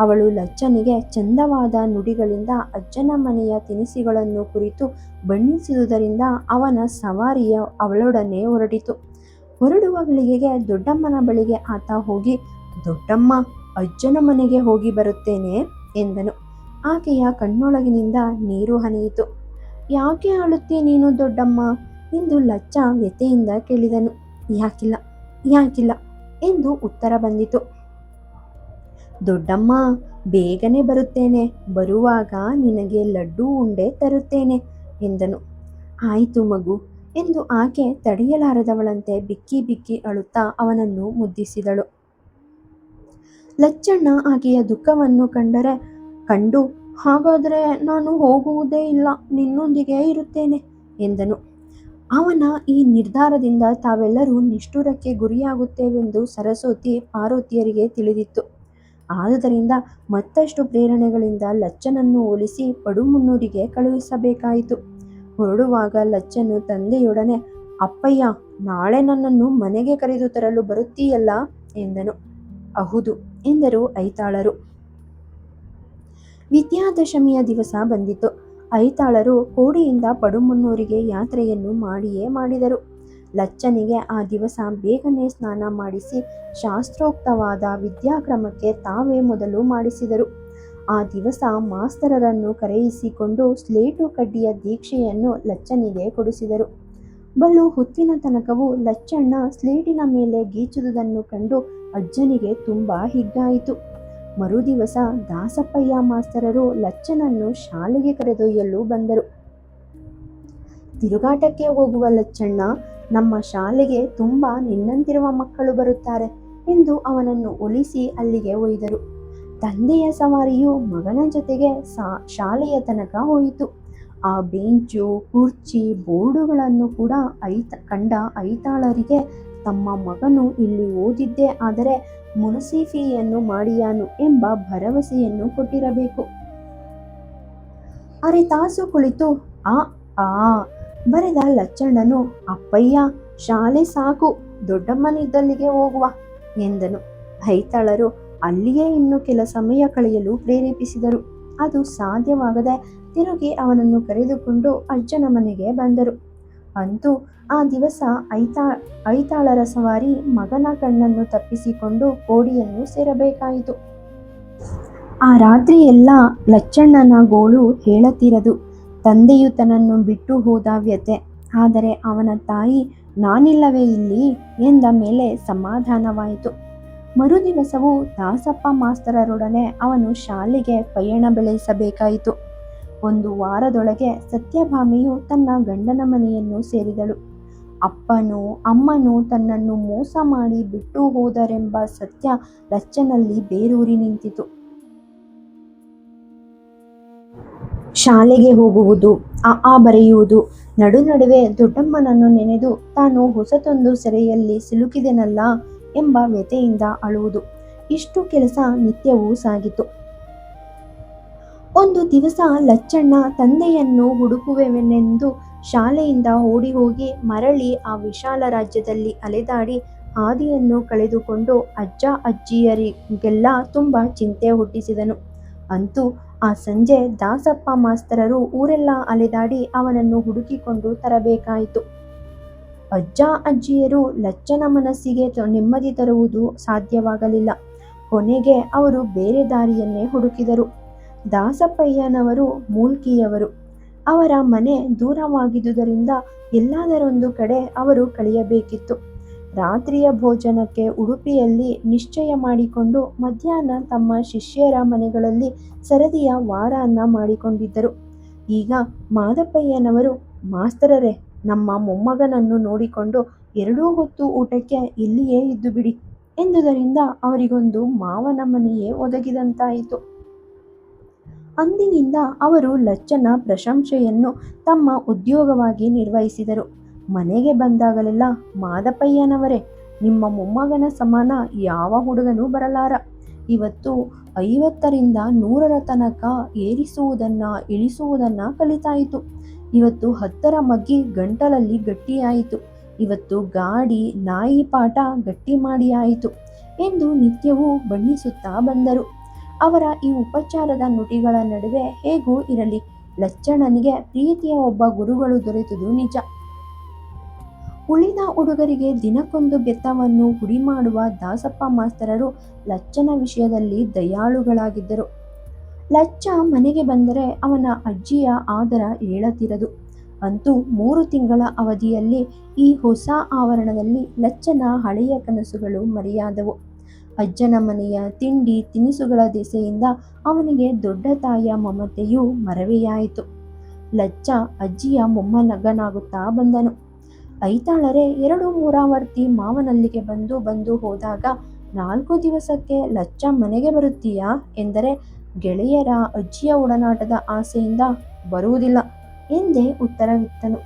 ಅವಳು ಲಚ್ಚನಿಗೆ ಚಂದವಾದ ನುಡಿಗಳಿಂದ ಅಜ್ಜನ ಮನೆಯ ತಿನಿಸುಗಳನ್ನು ಕುರಿತು ಬಣ್ಣಿಸಿದುದರಿಂದ ಅವನ ಸವಾರಿಯ ಅವಳೊಡನೆ ಹೊರಟಿತು. ಹೊರಡುವ ಗಳಿಗೆಗೆ ದೊಡ್ಡಮ್ಮನ ಬಳಿಗೆ ಆತ ಹೋಗಿ, ದೊಡ್ಡಮ್ಮ, ಅಜ್ಜನ ಮನೆಗೆ ಹೋಗಿ ಬರುತ್ತೇನೆ ಎಂದನು. ಆಕೆಯ ಕಣ್ಣೊಳಗಿನಿಂದ ನೀರು ಹನಿಯಿತು. ಯಾಕೆ ಅಳುತ್ತೀ ನೀನು ದೊಡ್ಡಮ್ಮ ಎಂದು ಲಚ್ಚ ವ್ಯಥೆಯಿಂದ ಕೇಳಿದನು. ಯಾಕಿಲ್ಲ ಎಂದು ಉತ್ತರ ಬಂದಿತು. ದೊಡ್ಡಮ್ಮ, ಬೇಗನೆ ಬರುತ್ತೇನೆ, ಬರುವಾಗ ನಿನಗೆ ಲಡ್ಡು ಉಂಡೆ ತರುತ್ತೇನೆ ಎಂದನು. ಆಯಿತು ಮಗು ಎಂದು ಆಕೆ ತಡೆಯಲಾರದವಳಂತೆ ಬಿಕ್ಕಿ ಬಿಕ್ಕಿ ಅಳುತ್ತಾ ಅವನನ್ನು ಮುದ್ದಿಸಿದಳು. ಲಚ್ಚಣ್ಣ ಆಕೆಯ ದುಃಖವನ್ನು ಕಂಡು, ಹಾಗಾದರೆ ನಾನು ಹೋಗುವುದೇ ಇಲ್ಲ, ನಿನ್ನೊಂದಿಗೆ ಇರುತ್ತೇನೆ ಎಂದನು. ಅವನ ಈ ನಿರ್ಧಾರದಿಂದ ತಾವೆಲ್ಲರೂ ನಿಷ್ಠುರಕ್ಕೆ ಗುರಿಯಾಗುತ್ತೇವೆಂದು ಸರಸ್ವತಿ ಪಾರ್ವತಿಯರಿಗೆ ತಿಳಿದಿತ್ತು. ಆದುದರಿಂದ ಮತ್ತಷ್ಟು ಪ್ರೇರಣೆಗಳಿಂದ ಲಚ್ಚನನ್ನು ಒಲಿಸಿ ಪಡುಮುನ್ನೂರಿಗೆ ಕಳುಹಿಸಬೇಕಾಯಿತು. ಹೊರಡುವಾಗ ಲಚ್ಚನು ತಂದೆಯೊಡನೆ, ಅಪ್ಪಯ್ಯ, ನಾಳೆ ನನ್ನನ್ನು ಮನೆಗೆ ಕರೆದು ತರಲು ಬರುತ್ತೀಯಲ್ಲ ಎಂದನು. ಅಹುದು ಎಂದರು ಐತಾಳರು. ವಿದ್ಯಾದಶಮಿಯ ದಿವಸ ಬಂದಿತು. ಐತಾಳರು ಕೋಡಿಯಿಂದ ಪಡುಮುನ್ನೂರಿಗೆ ಯಾತ್ರೆಯನ್ನು ಮಾಡಿದರು. ಲಚ್ಚನಿಗೆ ಆ ದಿವಸ ಬೇಗನೆ ಸ್ನಾನ ಮಾಡಿಸಿ ಶಾಸ್ತ್ರೋಕ್ತವಾದ ವಿದ್ಯಾಕ್ರಮಕ್ಕೆ ತಾವೇ ಮೊದಲು ಮಾಡಿಸಿದರು. ಆ ದಿವಸ ಮಾಸ್ತರರನ್ನು ಕರೆಯಿಸಿಕೊಂಡು ಸ್ಲೇಟು ಕಡ್ಡಿಯ ದೀಕ್ಷೆಯನ್ನು ಲಚ್ಚನಿಗೆ ಕೊಡಿಸಿದರು. ಬಲು ಹೊತ್ತಿನ ತನಕವೂ ಲಚ್ಚಣ್ಣ ಸ್ಲೇಟಿನ ಮೇಲೆ ಗೀಚುವುದನ್ನು ಕಂಡು ಅಜ್ಜನಿಗೆ ತುಂಬ ಹಿಗ್ಗಾಯಿತು. ಮರುದಿವಸ ದಾಸಪ್ಪಯ್ಯ ಮಾಸ್ತರರು ಲಚ್ಚನನ್ನು ಶಾಲೆಗೆ ಕರೆದೊಯ್ಯಲು ಬಂದರು. ತಿರುಗಾಟಕ್ಕೆ ಹೋಗುವ ಲಚ್ಚಣ್ಣ, ನಮ್ಮ ಶಾಲೆಗೆ ತುಂಬ ನಿನ್ನಂತಿರುವ ಮಕ್ಕಳು ಬರುತ್ತಾರೆ ಎಂದು ಅವನನ್ನು ಒಲಿಸಿ ಅಲ್ಲಿಗೆ ಒಯ್ದರು. ತಂದೆಯ ಸವಾರಿಯು ಮಗನ ಜೊತೆಗೆ ಶಾಲೆಯ ತನಕ ಹೋಯಿತು. ಆ ಬೆಂಚು, ಕುರ್ಚಿ, ಬೋರ್ಡುಗಳನ್ನು ಕೂಡ ಕಂಡ ಐತಾಳರಿಗೆ ತಮ್ಮ ಮಗನು ಇಲ್ಲಿ ಓದಿದ್ದೇ ಆದರೆ ಮುನಸೀಫಿಯನ್ನು ಮಾಡಿಯಾನು ಎಂಬ ಭರವಸೆಯನ್ನು ಕೊಟ್ಟಿರಬೇಕು. ಅರೆತಾಸು ಕುಳಿತು ಬರೆದ ಲಚ್ಚಣ್ಣನು, ಅಪ್ಪಯ್ಯ, ಶಾಲೆ ಸಾಕು, ದೊಡ್ಡಮ್ಮನಿದ್ದಲ್ಲಿಗೆ ಹೋಗುವ ಎಂದನು. ಐತಾಳರು ಅಲ್ಲಿಯೇ ಇನ್ನು ಕೆಲ ಸಮಯ ಕಳೆಯಲು ಪ್ರೇರೇಪಿಸಿದರು. ಅದು ಸಾಧ್ಯವಾಗದೆ ತಿರುಗಿ ಅವನನ್ನು ಕರೆದುಕೊಂಡು ಅಜ್ಜನ ಮನೆಗೆ ಬಂದರು. ಅಂತೂ ಆ ದಿವಸ ಐತಾಳರ ಸವಾರಿ ಮಗನ ಕಣ್ಣನ್ನು ತಪ್ಪಿಸಿಕೊಂಡು ಕೋಡಿಯನ್ನು ಸೇರಬೇಕಾಯಿತು. ಆ ರಾತ್ರಿಯೆಲ್ಲ ಲಚ್ಚಣ್ಣನ ಗೋಳು ಹೇಳತೀರದು. ತಂದೆಯು ತನ್ನನ್ನು ಬಿಟ್ಟು ಹೋದ ವ್ಯಥೆ. ಆದರೆ ಅವನ ತಾಯಿ ನಾನಿಲ್ಲವೇ ಇಲ್ಲಿ ಎಂದ ಮೇಲೆ ಸಮಾಧಾನವಾಯಿತು. ಮರುದಿವಸವೂ ದಾಸಪ್ಪ ಮಾಸ್ತರರೊಡನೆ ಅವನು ಶಾಲೆಗೆ ಪಯಣ ಬೆಳೆಸಬೇಕಾಯಿತು. 1 ವಾರದೊಳಗೆ ಸತ್ಯಭಾಮೆಯು ತನ್ನ ಗಂಡನ ಮನೆಯನ್ನು ಸೇರಿದಳು. ಅಪ್ಪನೂ ಅಮ್ಮನೂ ತನ್ನನ್ನು ಮೋಸ ಮಾಡಿ ಬಿಟ್ಟು ಹೋದರೆಂಬ ಸತ್ಯ ಲಚ್ಚನಲ್ಲಿ ಬೇರೂರಿ ನಿಂತಿತು. ಶಾಲೆಗೆ ಹೋಗುವುದು, ಬರೆಯುವುದು, ನಡುವೆ ದೊಡ್ಡಮ್ಮನನ್ನು ನೆನೆದು ತಾನು ಹೊಸತೊಂದು ಸೆರೆಯಲ್ಲಿ ಸಿಲುಕಿದೆನಲ್ಲ ಎಂಬ ವ್ಯಥೆಯಿಂದ ಅಳುವುದು. ಇಷ್ಟು ಕೆಲಸ ನಿತ್ಯವೂ ಸಾಗಿತು. ಒಂದು ದಿವಸ ಲಚ್ಚಣ್ಣ ತಂದೆಯನ್ನು ಹುಡುಕುವೆನೆಂದು ಶಾಲೆಯಿಂದ ಓಡಿ ಹೋಗಿ ಮರಳಿ ಆ ವಿಶಾಲ ರಾಜ್ಯದಲ್ಲಿ ಅಲೆದಾಡಿ ಹಾದಿಯನ್ನು ಕಳೆದುಕೊಂಡು ಅಜ್ಜ ಅಜ್ಜಿಯರಿಗೆಲ್ಲ ತುಂಬ ಚಿಂತೆ ಹುಟ್ಟಿಸಿದನು. ಅಂತೂ ಆ ಸಂಜೆ ದಾಸಪ್ಪ ಮಾಸ್ತರರು ಊರೆಲ್ಲ ಅಲೆದಾಡಿ ಅವನನ್ನು ಹುಡುಕಿಕೊಂಡು ತರಬೇಕಾಯಿತು. ಅಜ್ಜ ಅಜ್ಜಿಯರು ಲಚ್ಚನ ಮನಸ್ಸಿಗೆ ನೆಮ್ಮದಿ ತರುವುದು ಸಾಧ್ಯವಾಗಲಿಲ್ಲ. ಕೊನೆಗೆ ಅವರು ಬೇರೆ ದಾರಿಯನ್ನೇ ಹುಡುಕಿದರು. ದಾಸಪ್ಪಯ್ಯನವರು ಮೂಲ್ಕಿಯವರು. ಅವರ ಮನೆ ದೂರವಾಗಿದ್ದುದರಿಂದ ಎಲ್ಲಾದರೊಂದು ಕಡೆ ಅವರು ಕಳೆಯಬೇಕಿತ್ತು. ರಾತ್ರಿಯ ಭೋಜನಕ್ಕೆ ಉಡುಪಿಯಲ್ಲಿ ನಿಶ್ಚಯ ಮಾಡಿಕೊಂಡು ಮಧ್ಯಾಹ್ನ ತಮ್ಮ ಶಿಷ್ಯರ ಮನೆಗಳಲ್ಲಿ ಸರದಿಯ ವಾರಾನ್ನ ಮಾಡಿಕೊಂಡಿದ್ದರು. ಈಗ ಮಾದಪ್ಪಯ್ಯನವರು, ಮಾಸ್ತರರೇ, ನಮ್ಮ ಮೊಮ್ಮಗನನ್ನು ನೋಡಿಕೊಂಡು 2 ಹೊತ್ತು ಊಟಕ್ಕೆ ಇಲ್ಲಿಯೇ ಇದ್ದು ಬಿಡಿ ಎಂದುದರಿಂದ ಅವರಿಗೊಂದು ಮಾವನ ಮನೆಯೇ ಒದಗಿದಂತಾಯಿತು. ಅಂದಿನಿಂದ ಅವರು ಲಚ್ಚನ ಪ್ರಶಂಸೆಯನ್ನು ತಮ್ಮ ಉದ್ಯೋಗವಾಗಿ ನಿರ್ವಹಿಸಿದರು. ಮನೆಗೆ ಬಂದಾಗಲೆಲ್ಲ, ಮಾದಪ್ಪಯ್ಯನವರೇ, ನಿಮ್ಮ ಮೊಮ್ಮಗನ ಸಮಾನ ಯಾವ ಹುಡುಗನೂ ಬರಲಾರ. ಇವತ್ತು 50ರಿಂದ 100ರ ತನಕ ಏರಿಸುವುದನ್ನ ಇಳಿಸುವುದನ್ನ ಕಲಿತಾಯಿತು. ಇವತ್ತು 10ರ ಮಗ್ಗಿ ಗಂಟಲಲ್ಲಿ ಗಟ್ಟಿಯಾಯಿತು. ಇವತ್ತು ಗಾಡಿ ನಾಯಿ ಪಾಠ ಗಟ್ಟಿ ಮಾಡಿ ಆಯಿತು ಎಂದು ನಿತ್ಯವೂ ಬಣ್ಣಿಸುತ್ತಾ ಬಂದರು. ಅವರ ಈ ಉಪಚಾರದ ನುಡಿಗಳ ನಡುವೆ ಹೇಗೂ ಇರಲಿ, ಲಚ್ಚಣ್ಣನಿಗೆ ಪ್ರೀತಿಯ ಒಬ್ಬ ಗುರುಗಳು ದೊರೆತುದು ನಿಜ. ಉಳಿದ ಹುಡುಗರಿಗೆ ದಿನಕ್ಕೊಂದು ಬೆತ್ತವನ್ನು ಹುಡಿ ಮಾಡುವ ದಾಸಪ್ಪ ಮಾಸ್ತರರು ಲಚ್ಚನ ವಿಷಯದಲ್ಲಿ ದಯಾಳುಗಳಾಗಿದ್ದರು. ಲಚ್ಚ ಮನೆಗೆ ಬಂದರೆ ಅವನ ಅಜ್ಜಿಯ ಆದರ ಹೇಳತಿರದು. ಅಂತೂ 3 ತಿಂಗಳ ಅವಧಿಯಲ್ಲಿ ಈ ಹೊಸ ಆವರಣದಲ್ಲಿ ಲಚ್ಚನ ಹಳೆಯ ಕನಸುಗಳು ಮರೆಯಾದವು. ಅಜ್ಜನ ಮನೆಯ ತಿಂಡಿ ತಿನಿಸುಗಳ ದೆಸೆಯಿಂದ ಅವನಿಗೆ ದೊಡ್ಡ ತಾಯಿಯ ಮಮತೆಯೂ ಮರವೆಯಾಯಿತು. ಲಚ್ಚ ಅಜ್ಜಿಯ ಮೊಮ್ಮಗನಾಗುತ್ತಾ ಬಂದನು. ಐತಾಳರೆ 2 ಮೂರಾವರ್ತಿ ಮಾವನಲ್ಲಿಗೆ ಬಂದು ಹೋದಾಗ 4 ದಿವಸಕ್ಕೆ ಲಚ್ಚ ಮನೆಗೆ ಬರುತ್ತೀಯಾ ಎಂದರೆ, ಗೆಳೆಯರ ಅಜ್ಜಿಯ ಒಡನಾಟದ ಆಸೆಯಿಂದ ಬರುವುದಿಲ್ಲ ಎಂದೇ ಉತ್ತರವಿತ್ತನು.